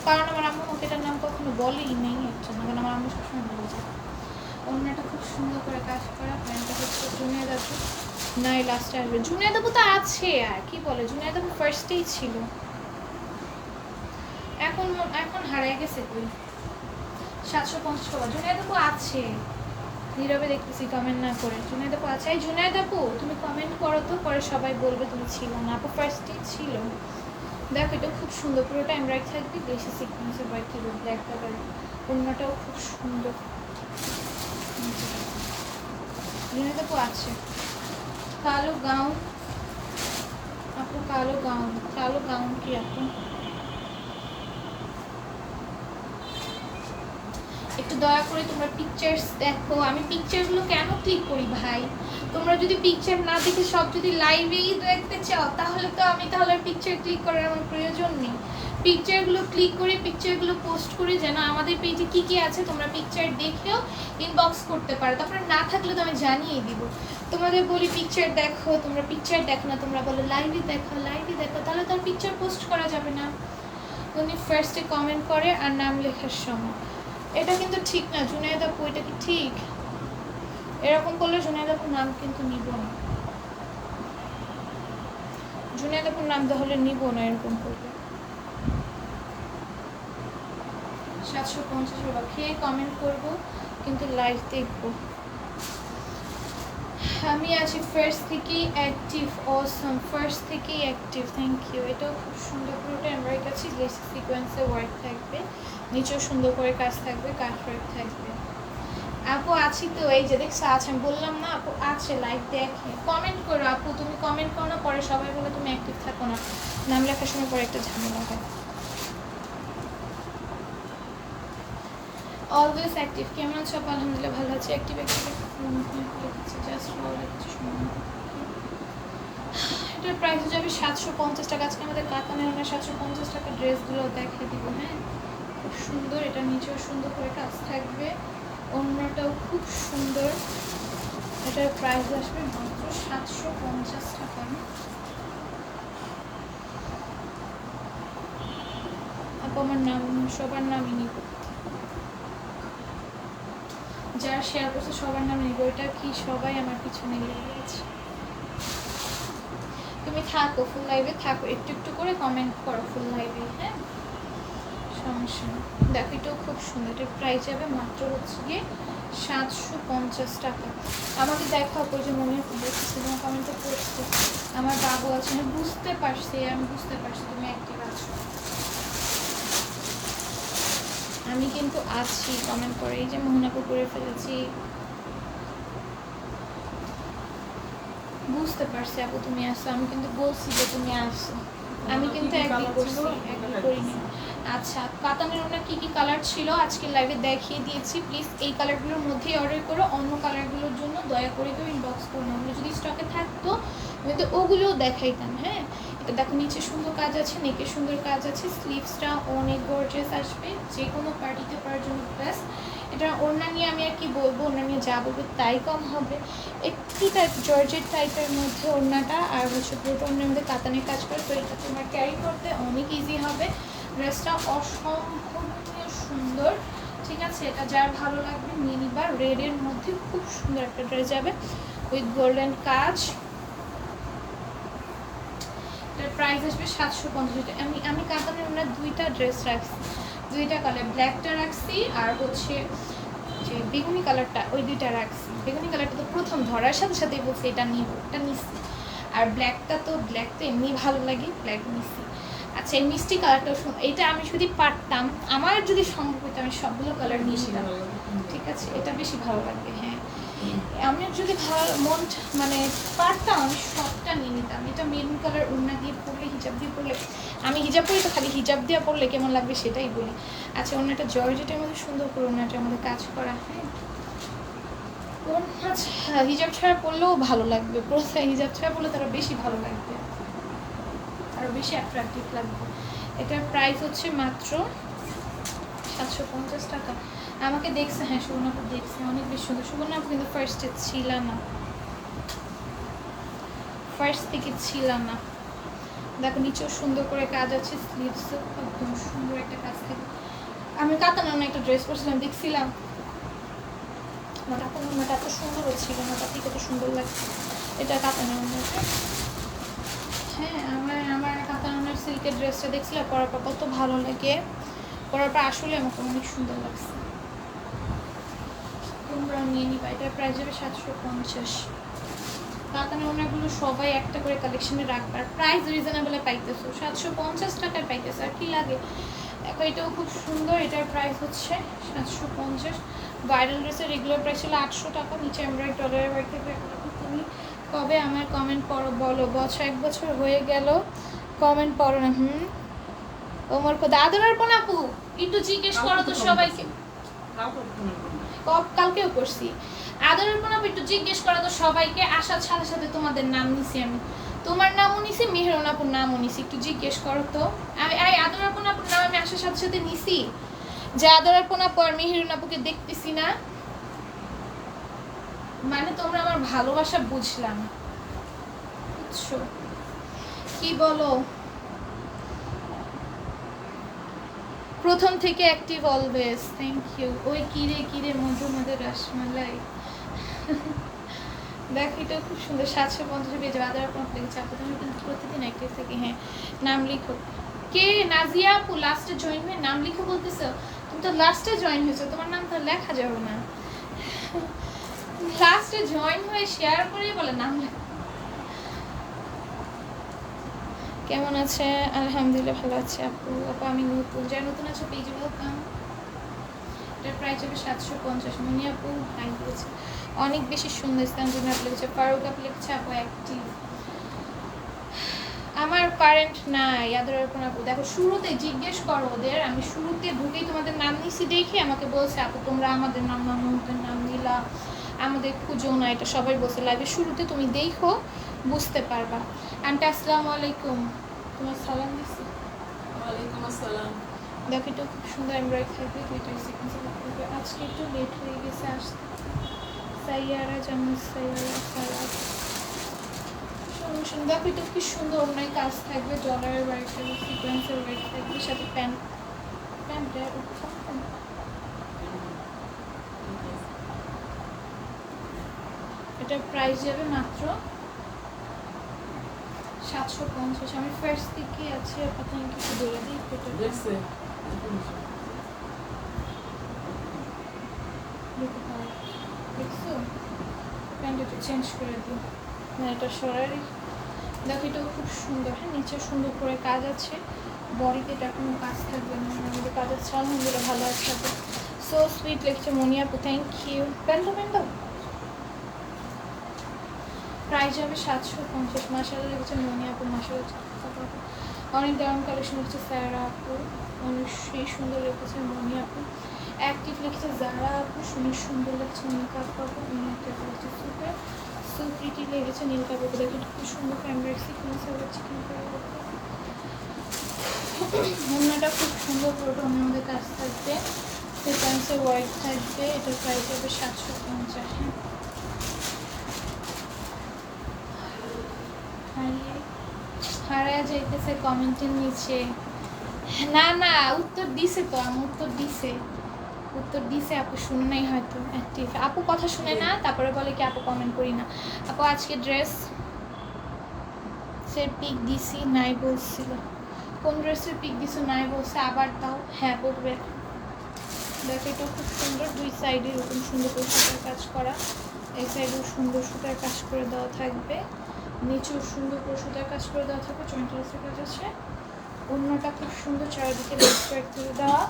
[SPEAKER 1] কারণ আমার আম্মু আমাকে এটার নাম কখনো বলেই নেই, হচ্ছে না, কারণ আমার আম্মু সবসময় বলে যায়। অন্যটা খুব সুন্দর করে কাজ করা। প্যান্টটা হচ্ছে জুনিয়র আপু, না এই লাস্টে আসবে। জুনিয়র আপু তো আছে, আর কি বলে, জুনিয়র আপু ফার্স্টেই ছিল, এখন হারিয়ে গেছে কই। 750 টাকা। জুনিয়র আপু আছে, নীরবে দেখতেছি কমেন্ট না করে। জুনাইদ আপু আছে। এই জুনাইদ আপু তুমি কমেন্ট করো তো, পরে সবাই বলবে তুমি ছিল না। আপু ফার্স্টেই ছিল। দেখো, এটা খুব সুন্দর, পুরোটা এমব্রয়ডারি থাকবে, বেশি সিকোয়েন্সের হোয়াইট কালার, ব্ল্যাক কালার। ওড়নাটাও খুব সুন্দর। জুনাইদ আপু আছে। কালো গাউন আপু, কালো গাউন কি আপু? একটু দয়া করে তোমরা পিকচার্স দেখো। আমি পিকচারগুলো কেন ক্লিক করি ভাই? তোমরা যদি পিকচার না দেখে সব যদি লাইভেই দেখতে চাও, তাহলে পিকচার ক্লিক করার আমার প্রয়োজন নেই। পিকচারগুলো ক্লিক করে পিকচারগুলো পোস্ট করে, যেন আমাদের পেজে কী কী আছে তোমরা পিকচার দেখেও ইনবক্স করতে পারো। তারপরে না থাকলে তো আমি জানিয়ে দিব। তোমাদের বলি পিকচার দেখো, তোমরা পিকচার দেখো না, তোমরা বলো লাইভে দেখো, তাহলে তো আর পিকচার পোস্ট করা যাবে না। উনি ফার্স্টে কমেন্ট করে আর নাম লেখার সময়। এটা কিন্তু ঠিক না জুনায়েদ আপু, এটা কি ঠিক? এরকম করলে জুনায়েদ আপুর নাম কিন্তু নিব না। জুনায়েদ আপুর নাম তাহলে নিব না এরকম করলে। 750 টাকা খেয়ে কমেন্ট করবো, কিন্তু লাইভ দেখবো। আমি আছি ফার্স্ট থেকেই অ্যাক্টিভ, অসম, ফার্স্ট থেকেই অ্যাক্টিভ, থ্যাংক ইউ। এটাও খুব সুন্দর করে ওটা আমার কাছে লেস সিকোয়েন্সে ওয়ার্ক থাকবে, নিচেও সুন্দর করে কাজ থাকবে, কাট ওয়ার্ক থাকবে। আপু আছি তো, এই যে দেখছো আছে, আমি বললাম না আপু আছে, লাইক দেখে কমেন্ট করো আপু, তুমি কমেন্ট করো না, পরে সবাই বলে তুমি অ্যাক্টিভ থাকো না, নাম লেখার সময় পরে একটা ঝামেলা হয়। অলওয়েজ অ্যাক্টিভ, কেমন আছো? আলহামদুলিল্লাহ ভালো আছি। অ্যাক্টিভ জাস্ট এটার প্রাইস যাবে 750 টাকা। আজকে আমাদের কাতানের অনেক 750 টাকা ড্রেসগুলো দেখে দিব। হ্যাঁ, খুব সুন্দর, এটা নিচেও সুন্দর করে কাজ থাকবে, অন্যটাও খুব সুন্দর। এটার প্রাইস আসবে মাত্র 750 টাকা। আপু আমার নাম সবার নামই নিব, যারা শেয়ার করছে সবার নাম নিব। এটা কি সবাই আমার পিছনে লেগে গেছে? তুমি থাকো ফুল লাইভে, থাকো, একটু একটু করে কমেন্ট করো ফুল লাইভে। হ্যাঁ, সমস্যা নেই। দেখো এটাও খুব সুন্দর, এটার প্রাইস যাবে মাত্র হচ্ছে গিয়ে 750 টাকা। আমাকে দেখাও করে যে মনে দেখছি তোমার কমেন্টে পড়ছে, আমার বাবু আছে না, বুঝতে পারছি, আমি বুঝতে পারছি তুমি অ্যাক্টিভ আছো, আমি কিন্তু আছি। কমেন্ট করে, এই যে মোহনাপু করে ফেলেছি, বুঝতে পারছি আপু তুমি আসো, আমি কিন্তু বলছি যে তুমি আসো, আমি কিন্তু একই করছি, একই করিনি। আচ্ছা, কাতানের ওনার কী কী কালার ছিল আজকে লাইভে দেখিয়ে দিয়েছি। প্লিজ এই কালারগুলোর মধ্যেই অর্ডার করো, অন্য কালারগুলোর জন্য দয়া করে কেউ ইনবক্স করো না, ওগুলো যদি স্টকে থাকতো আমি তো ওগুলোও দেখাইতাম। হ্যাঁ, এটা দেখো নিচে সুন্দর কাজ আছে, নেকে সুন্দর কাজ আছে, স্লিভসটা অনেক গর্জিয়াস আসবে, যে কোনো পার্টিতে পরার জন্য বেস্ট। এটা ওড়না নিয়ে আমি আর কি বলবো, ওড়না নিয়ে যা বলবো তাই কম হবে। একটু টাইপ জর্জেট টাইপের মধ্যে ওড়নাটা, আর হচ্ছে পুরোটা ওড়নার মধ্যে কাতানের কাজ করে, তো এটা তোমার ক্যারি করতে অনেক ইজি হবে। ড্রেসটা অসম্ভবনীয় সুন্দর, ঠিক আছে? এটা যার ভালো লাগবে নিয়ে নিবা। রেডের মধ্যে খুব সুন্দর একটা ড্রেস যাবে উইথ গোল্ডেন কাজ। এটার প্রাইস আসবে 750 টাকা। আমি কাতানের ওনার দুইটা ড্রেস রাখছি, দুইটা কালার, ব্ল্যাকটা রাখছি আর হচ্ছে যে বেগুনি কালারটা, ওই দুইটা রাখছি। বেগুনি কালারটা তো প্রথম ধরার সাথে সাথেই বলছি এটা নিব, এটা নিচ্ছি। আর ব্ল্যাক তো এমনি ভালো লাগে, ব্ল্যাক নিচ্ছি। আচ্ছা, এই মিষ্টি কালারটাও এটা আমি যদি পারতাম, আমার যদি সম্ভব হতো আমি সবগুলো কালার নিয়েছিলাম, ঠিক আছে? এটা বেশি ভালো লাগবে। হ্যাঁ, আমি যদি মন মানে পারতাম আমি সবটা নিয়ে নিতাম। এটা মেরুন কালার ওড়না দিয়ে পরলে, হিজাব দিয়ে পরলে, আমি হিজাব পরি তো, খালি হিজাব দিয়ে পরলে কেমন লাগবে সেটাই বলি। আচ্ছা, ওড়নাটা জর্জেটের মধ্যে সুন্দর করে ওড়নাটার মধ্যে কাজ করা। হ্যাঁ, আচ্ছা, হিজাব ছাড়া পরলেও ভালো লাগবে, প্রথমে হিজাব ছাড়া পরলে তারা বেশি ভালো লাগবে, আরও বেশি অ্যাট্রাকটিভ লাগবে। এটার প্রাইস হচ্ছে মাত্র 750 টাকা। আমাকে দেখছে, হ্যাঁ সুবর্ণাপু দেখছে, অনেক বেশি সুন্দর। সুবর্ণাপু কিন্তু ফার্স্টে ছিল না, ফার্স্ট থেকে ছিল না। দেখো নিচেও সুন্দর করে কাজ আছে, স্লিভসও একদম সুন্দর একটা কাজ থাকে। আমি কাতানোর একটা ড্রেস পরছিলাম, দেখছিলাম আমার কাতানোর এত সুন্দর ছিল না, তাতে কত সুন্দর লাগছে। এটা কাতানোর। হ্যাঁ, আমার কাতানোর সিল্কের ড্রেসটা দেখছিলাম, পরার পর কত ভালো লাগে, পরার পর আসলে আমাকে অনেক সুন্দর লাগছে। তোমরা নিয়ে নিবা, এটার প্রাইস যাবে 750। কাতানের ওনাগুলো সবাই একটা করে কালেকশনে রাখবে, আর প্রাইস রিজনেবলে পাইতেছো, 750 টাকায় পাইতেছো, আর কি লাগে। দেখো এটাও খুব সুন্দর, এটার প্রাইস হচ্ছে 750। ভাইরাল ড্রেসের রেগুলার প্রাইস ছিল 800 টাকা, নিচে এমব্রয়ডারি ডলারের বাড়ি থেকে। তুমি কবে আমার কমেন্ট পড়ো বলো, এক বছর হয়ে গেল কমেন্ট পড়ো না। ওমর খোদা আদরার আপু একটু জিজ্ঞেস করো তো সবাইকে, কালকেও করছি। আদরের আপু একটু জিজ্ঞেস করো তো সবাইকে, আসার সাথে সাথে তোমাদের নাম নিছি, আমি তোমার নামও নিছি, মেহেরুন আপুর নামও নিছি, একটু জিজ্ঞেস করো তো। আদরের আপুর নাম আমি আসার সাথে সাথে নিছি, যে আদরের আপু আর মেহেরুন আপুকে দেখতেছি না, মানে তোমরা আমার ভালোবাসা বুঝলাম, বুঝছো কি বলো? প্রথম থেকে অ্যাক্টিভ অলওয়েজ, থ্যাংক ইউ। ওই কিরে মধ্যে রসমালাই। দেখ এটাও খুব সুন্দর, 750 পেয়ে যাবে। আদার আপনার লেগেছে আপু, তুমি কিন্তু প্রতিদিন অ্যাক্টিভ থাকি। হ্যাঁ, নাম লিখো। কে নাজিয়া আপু লাস্টে জয়েন হয়ে নাম লিখো বলতেছো? তুমি তো লাস্টে জয়েন হয়েছো, তোমার নাম তো লেখা যাবে না। লাস্টে জয়েন হয়ে শেয়ার করে বলে নাম লেখা। কেমন আছে? আলহামদুলিল্লাহ ভালো আছে আপু। আপু আমি নতুন, যারা নতুন আছে পেজে ওয়েলকাম। এটার প্রাইস হবে 750। মনি আপু হাই দিয়েছে, অনেক বেশি সুন্দর। স্থানজন্য আপু লিখেছে, ফারুক আপু লিখেছে আপু অ্যাক্টিভ। আমার কারেন্ট নাই আদর আপু। দেখো শুরুতে জিজ্ঞেস করো ওদের, আমি শুরুতে ঢুকেই তোমাদের নাম নিছি দেখে আমাকে বলছে আপু তোমরা আমাদের নাম মামুদের নাম নিলা, আমাদের খুঁজো না, এটা সবাই বলছে। লাইভে শুরুতে তুমি দেখো বুঝতে পারবা। আন্টি আসসালামু আলাইকুম, তোমার সালাম দিছি।
[SPEAKER 2] ওয়ালাইকুম আসসালাম।
[SPEAKER 1] দেখো এটা খুব সুন্দর এমব্রয়ডারি থাকবে, দুইটাই সিকোয়েন্সে থাকবে। আজকে একটু লেট হয়ে গেছে আসতে। সাইয়ারা জামিল সাইয়ারা সালাদ সলিউশন। দেখো এটা কি সুন্দর অনেক কাজ থাকবে, ডলারের ওয়ার্ক থাকবে, সিকোয়েন্সের ওয়ার্ক থাকবে, সাথে প্যান্টের এটার প্রাইস যাবে মাত্র 750। আমি ফার্স্ট দিকে আছে, আপনাকে কিছু বলে দিই।
[SPEAKER 2] দেখছে
[SPEAKER 1] দেখছো প্যান্টটা চেঞ্জ করে দিই না, এটা সরারি। দেখো এটাও খুব সুন্দর। হ্যাঁ, নিচে সুন্দর করে কাজ আছে, বডিতে এটা কোনো কাজ থাকবে না, আমাদের কাজ আছে। আলহামদুলিল্লাহ ভালো আছে। সো সুইট লিখছে মনি আপু, থ্যাংক ইউ। প্যান্টো প্রাইস যাবে 750। মাসাল্লাহ লিখছে মনি আপু, মাসাল্লাহ অনেক দারুণ কালেকশন হচ্ছে সায়রা আপু, অনেক সেই সুন্দর লিখেছে মনি আপু। অ্যাক্টিভ লিখছে যারা আপু, সুন্দর লাগছে নীল কাপড়। লিখছে সুপার সুপ্রিটি লেগেছে নীল কাপড়। দেখে খুব সুন্দর ফ্যাব্রিক সিকোয়েন্স হবে, চিকেন ওড়নাটা খুব সুন্দর পুরোটা আমাদের কাজ থাকবে, সিকোয়েন্সের ওয়ার্ক থাকবে। এটার প্রাইস হবে 750। হারায় যাইতেছে কমেন্টের নিচে। না না উত্তর দিছে তো, আমি উত্তর দিছে আপু, শুনে নাই হয়তো। অ্যাক্টিভ আপু কথা শুনে না, তারপরে বলে কি আপু কমেন্ট করি না। আপু আজকে ড্রেস সে পিক দিছি নাই বলছিল, কোন ড্রেসের পিক দিছো নাই বলছে, আবার দাও। হ্যাঁ বলবে। দেখো এটা খুব সুন্দর, দুই সাইডে এরকম সুন্দর করে সুতার কাজ করা, এই সাইডেও সুন্দর সুতার কাজ করে দেওয়া থাকবে, নিচেও সুন্দর করে সুতার কাজ করে দেওয়া থাকবে, জয়েন্টার্সের কাজ আছে। ওড়নাটা খুব সুন্দর, চারিদিকে লেস ওয়ার্ক করে দেওয়া।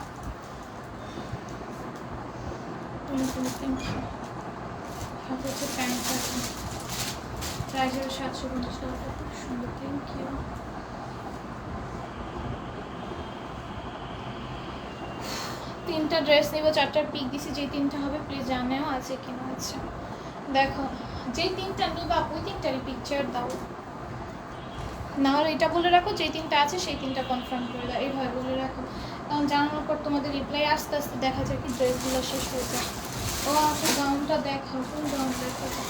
[SPEAKER 1] হাতে হচ্ছে প্যান্ট আছে, প্রাইস হবে 750 টাকা। খুব সুন্দর, থ্যাংক ইউ। তিনটা ড্রেস নিব, চারটার পিক দিছি, যে তিনটা হবে প্লিজ জানাও আছে কিনা। আছে দেখো, যে তিনটা নিবা ওই তিনটারই পিকচার দাও, না হলে এটা বলে রাখো যে তিনটা আছে সেই তিনটা কনফার্ম করে দাও, এইভাবে বলে রাখো। কারণ জানানোর পর তোমাদের রিপ্লাই আস্তে আস্তে দেখা যায় কি ড্রেসগুলো শেষ হয়ে যায়। ও আপু গাউনটা দেখাও, কোন গাউন দেখাবো,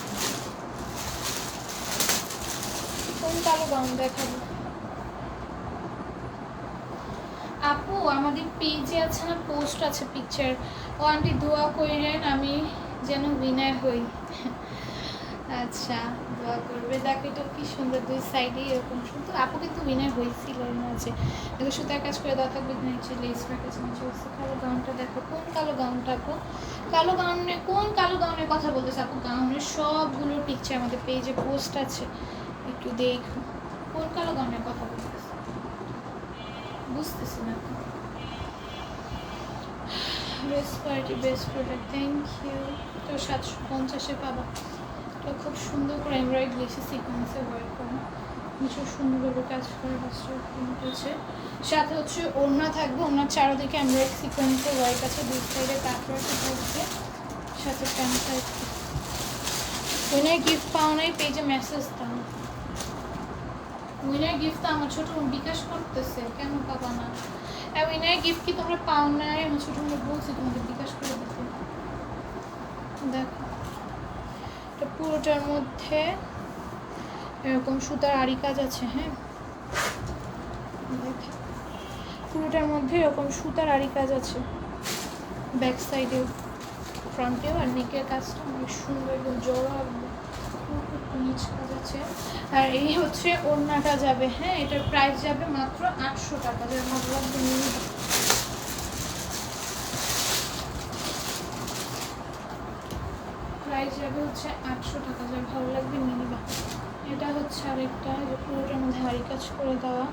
[SPEAKER 1] কোন কালো গাউন দেখাবো? আপু আমাদের পেজে আছে না, পোস্ট আছে পিকচার। ও আন্টি দোয়া কইরেন আমি যেন উইনার হই। আচ্ছা দোয়া করবে। দেখো এটা কি সুন্দর, দুই সাইডে এরকম সুন্দর। আপু কিন্তু উইনার হয়েছিল এর মাঝে। দেখো সুতার কাজ করে দেওয়া থাকবে, নিচে লেস কাজ নিচে হচ্ছে। কালো গাউনটা দেখো, কোন কালো গাউনটা আপু? কালো গাউনে, কোন কালো গাউনের কথা বলতেছে আপু? গাউনের সবগুলোর পিকচার আমাদের পেজে পোস্ট আছে, একটু দেখো কোন কালো গাউনের কথা বলতেছে, বুঝতেছি না। Best quality best product, thank you. তো 750-এ পাবা। তো খুব সুন্দর করে এমব্রয়ডারি লেসে সিকোয়েন্সে ওয়ার্ক করা, নিচে সুন্দরভাবে কাজ করে বাস্টার প্রিন্ট আছে। সাথে হচ্ছে ওড়না থাকবে, ওড়নার চারদিকে এমব্রয়ডারি সিকোয়েন্সে ওয়ার্ক আছে, দুই সাইডে কাটওয়ার্ক থাকবে, সাথে প্যান্ট থাকবে। উইনার গিফট পাও নাই পেজে মেসেজ দাও। উইনার গিফট তো আমার ছোট বিকাশ করতেছে, কেন পাবা না? উইনার গিফট কি তোমরা পাও নাই? আমার ছোট বলছি তোমাদের বিকাশ করে দিতে। দেখো এটা পুরোটার মধ্যে এরকম সুতার আড়ি কাজ আছে। হ্যাঁ দেখো পুরোটার মধ্যে এরকম সুতার আড়ি কাজ আছে, ব্যাক সাইডেও ফ্রন্টেও। আর নেকের কাজটা অনেক সুন্দর, একদম জড়ো নিচ কাজ আছে। আর এই হচ্ছে ওড়নাটা যাবে। হ্যাঁ এটার প্রাইস যাবে মাত্র 800 টাকা। যার ভালো লাগবে নিয়ে প্রাইস যাবে হচ্ছে 800 টাকা। যার ভালো লাগবে নিয়ে নিবা। এটা হচ্ছে আরেকটা, যে পুরোটার মধ্যে আড়ি কাজ করে দেওয়া,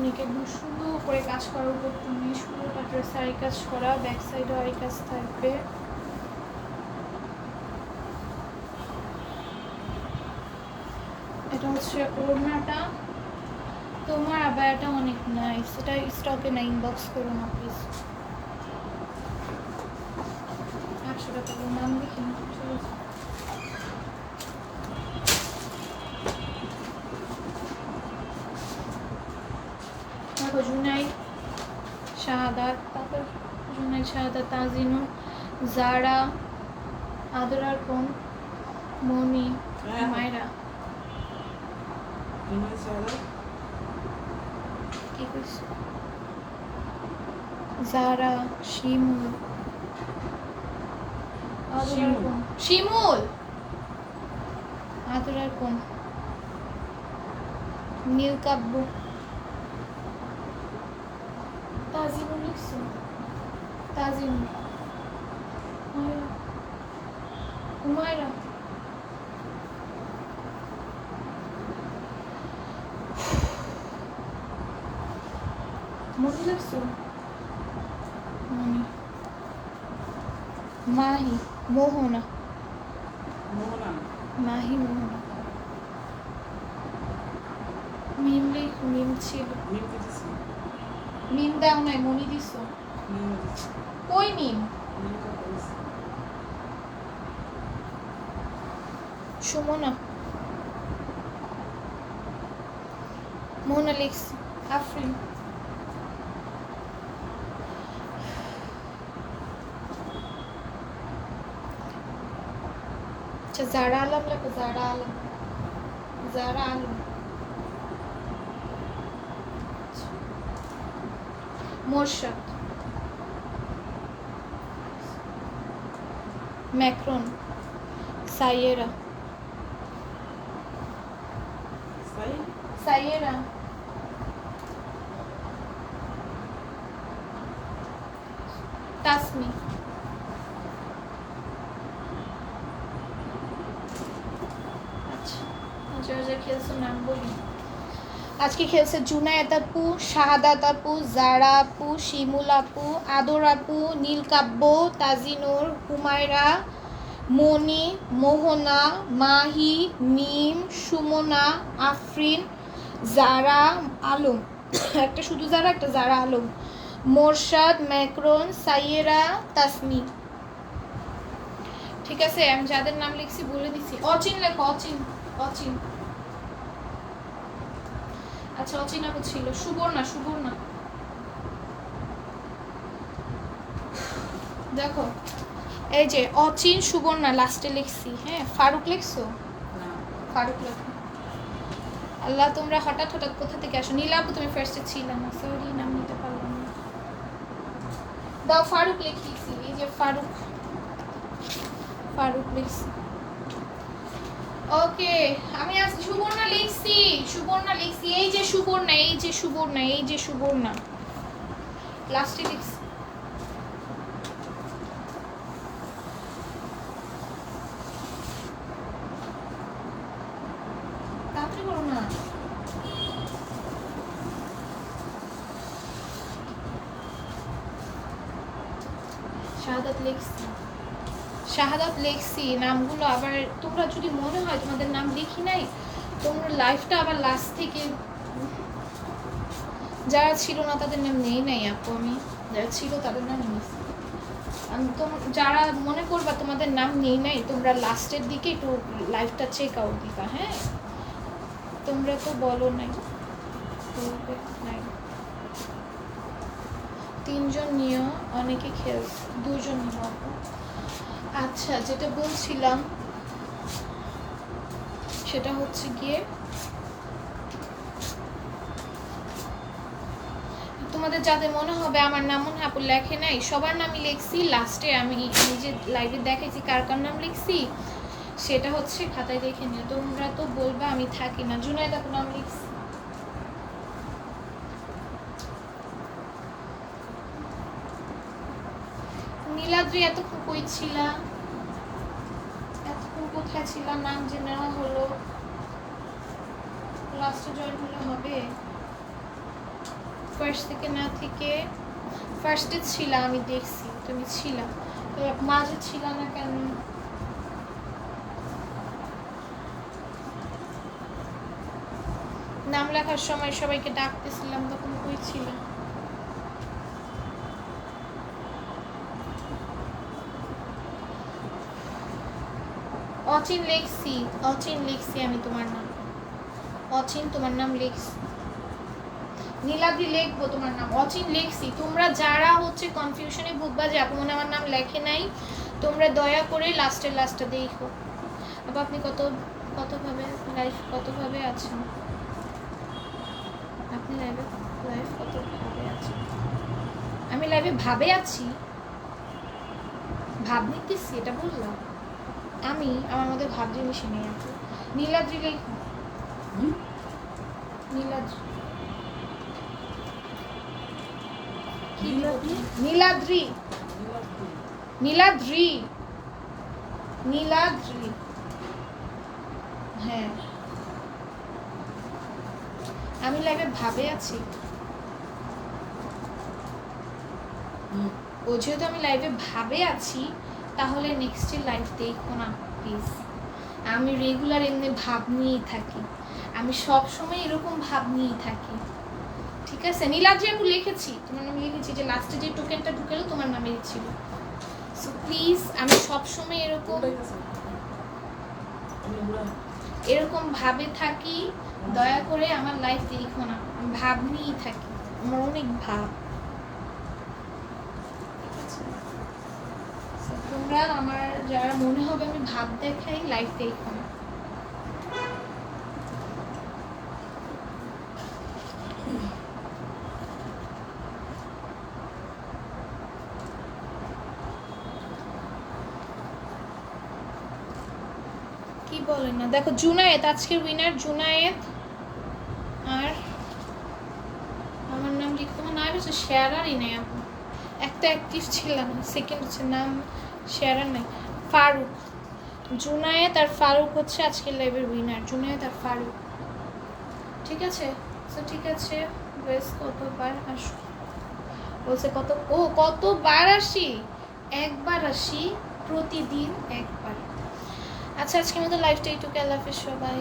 [SPEAKER 1] নেক একদম সুন্দর করে কাজ করার উপর তুমি পুরোটা ড্রেসে আড়ি কাজ করা, ব্যাক সাইডেও আড়ি কাজ থাকবে। এটা হচ্ছে ওড়নাটা। তোমার আবায়াটা অনেক নাইস, এটা স্টকে না, ইনবক্স করো না প্লিজ। 800 টাকা নাম লিখে না, ঠিক আছে। দেখো জুনাই শাহাদাত, তারপর জুনাই শাহাদাত, তাজিনু, জারা, আদরার কোন, মনি, মায়রা, কি কইছ, জারা, শিমুল, আদরার কোন, শিমুল, আদরার কোন, নীলকাব্য, তাজিনু লিখছো, তাজিনু, মায়রা, হুমায়রা, মনি লিখছো, মনি, মাহি, মোহনা, মাহি, মোহনা, মিম লিখ, মিম ছিল, মিম দাও নাই, মনি দিছো, কই মিম, সুমনা, মোহনা লিখছি, আফরিন, আচ্ছা জারা আলম লেখো, জারা আলম, জারা আলম, মোরশাদ, ম্যাক্রন, সাইয়েরা, সাইয়েরা, তাসমি, আচ্ছা খেলছে নাম বলি। আজকে খেলছে জুনায়েদ আপু, শাহাদাত আপু, জারা আপু, শিমুল আপু, আদর আপু, নীলকাব্য, তাজিনুর, হুমায়রা, মনি, মোহনা, মাহি, মিম, সুমনা, আফরিন, জারা আলম, একটা শুধু জারা, একটা জারা আলম, মোরশাদ, ম্যাক্রন, সাইয়েরা, তাসমি। ঠিক আছে, আমি যাদের নাম লিখছি বলে দিছি। অচিন লেখো, অচিন, অচিন, আচ্ছা অচিন আপু ছিল, সুবর্ণা, সুবর্ণা, দেখো এই যে অচিন, সুবর্ণা লাস্টে লিখছি। হ্যাঁ, ফারুক লিখছো, ফারুক লেখো। আল্লাহ, তোমরা হঠাৎ হঠাৎ কোথা থেকে আসো। নীলা আপু তুমি ফার্স্টে ছিল না, সরি নাম নিতে পারলাম না। দাও, ফারুক লিখিয়েছি, এই যে ফারুক, ফারুক লিখছি। ওকে, আমি আজকে সুবর্ণা লিখছি, সুবর্ণা লিখছি, এই যে সুবর্ণা, এই যে সুবর্ণা, এই যে সুবর্ণা লাস্টে লিখছি। তাড়াতাড়ি করো না। শাহাদাত লিখছি, শাহাদাত লিখছি নামগুলো। আবার তোমরা যদি মনে হয় তোমাদের নাম লিখি নাই, তোমরা লাইফটা আবার লাস্ট থেকে, যারা ছিল না তাদের নাম নেই নাই আপু, আমি যারা ছিল তাদের নাম নিয়েছি। যারা মনে করবা তোমাদের নাম নেই নাই, তোমরা লাস্টের দিকে একটু লাইফটা চেক আউট দিবা। হ্যাঁ, তোমরা তো বলো নাই, তিনজন নিয়েও অনেকে খেলছে, দুজন নিয়েও। আচ্ছা, যেটা বলছিলাম সেটা হচ্ছে গিয়ে তোমাদের যাদের মনে হবে আমার নাম মনে হয় আপু লেখে নাই, সবার নামই লিখছি। লাস্টে আমি যে লাইভে দেখাইছি কার কার নাম লিখছি সেটা হচ্ছে খাতায় দেখে নিও। তোমরা তো বলবা আমি থাকি না। জুনায়েদ আপুর নাম লিখছি। নীলাদ্রি এতক্ষণ কই ছিলা? কোথায় ছিলাম, নাম জেনে নেওয়া হলো, লাস্টে জয়েন হলে হবে। ফার্স্ট থেকে না থেকে ফার্স্টে ছিলাম, আমি দেখছি তুমি ছিলা, তো মাঝে ছিল না কেন? নাম লেখার সময় সবাইকে ডাকতেছিলাম, তখন কই ছিল? অচিন লিখছি, অচিন লিখছি আমি তোমার নাম, অচিন তোমার নাম লিখছি। নীলাদ্রি লিখবো তোমার নাম, অচিন লিখছি। তোমরা যারা হচ্ছে কনফিউশনে ভুগবা যে আপু মনে আমার নাম লেখে নাই, তোমরা দয়া করে লাস্টে দেখো। আপু আপনি কতভাবে কতভাবে আছেন? আপনি লাইভ কতভাবে আছেন? আমি লাইভে ভাবে আছি, ভাব নিতেছি, এটা বললাম। আমি আমার মধ্যে ভাব জিনিসই নেই আপু। নীলাদ্রি লেখো, নীলাদ্রি নীলাদ্রি নীলাদ্রি নীলাদ্রি, হ্যাঁ আমি লাইভে ভাবে আছি। ও যেহেতু আমি লাইভে ভাবে আছি, তাহলে নেক্সট লাইভ দেখো না প্লিজ। আমি রেগুলার এমনি ভাব নিয়েই থাকি, আমি সব সময় এরকম ভাব নিয়েই থাকি, ঠিক আছে? নীলাদ্রি আপু লিখেছি, তোমার নাম লিখেছি, যে লাস্টে যে টোকেনটা ঢুকেলো তোমার নামেই ছিল। সো প্লিজ আমি সবসময় এরকম ভাবে থাকি, দয়া করে আমার লাইফ দেখো না, আমি ভাব নিয়েই থাকি, আমার অনেক ভাব। So, তোমরা আমার যারা মনে হবে আমি ভাব দেখাই, লাইফ দেখো না। কি বলেন না, দেখো জুনায়েদ আজকের উইনার, জুনায়েদ। আর আমার নাম লিখতে আমার নাম হচ্ছে শেয়ারারই নেই আপু, একটা অ্যাক্টিভ ছিলাম, সেকেন্ড হচ্ছে নাম শেয়ারার নেই। ফারুক, জুনায়েদ আর ফারুক হচ্ছে আজকের লাইভের উইনার, জুনায়েদ আর ফারুক, ঠিক আছে? তো ঠিক আছে, বেশ কতবার আসো বলছে, কতবার আসি? একবার আসি, প্রতিদিন একবার। আচ্ছা আজকের মতো লাইভটা একটু, আল্লাহ হাফেজ সবাই।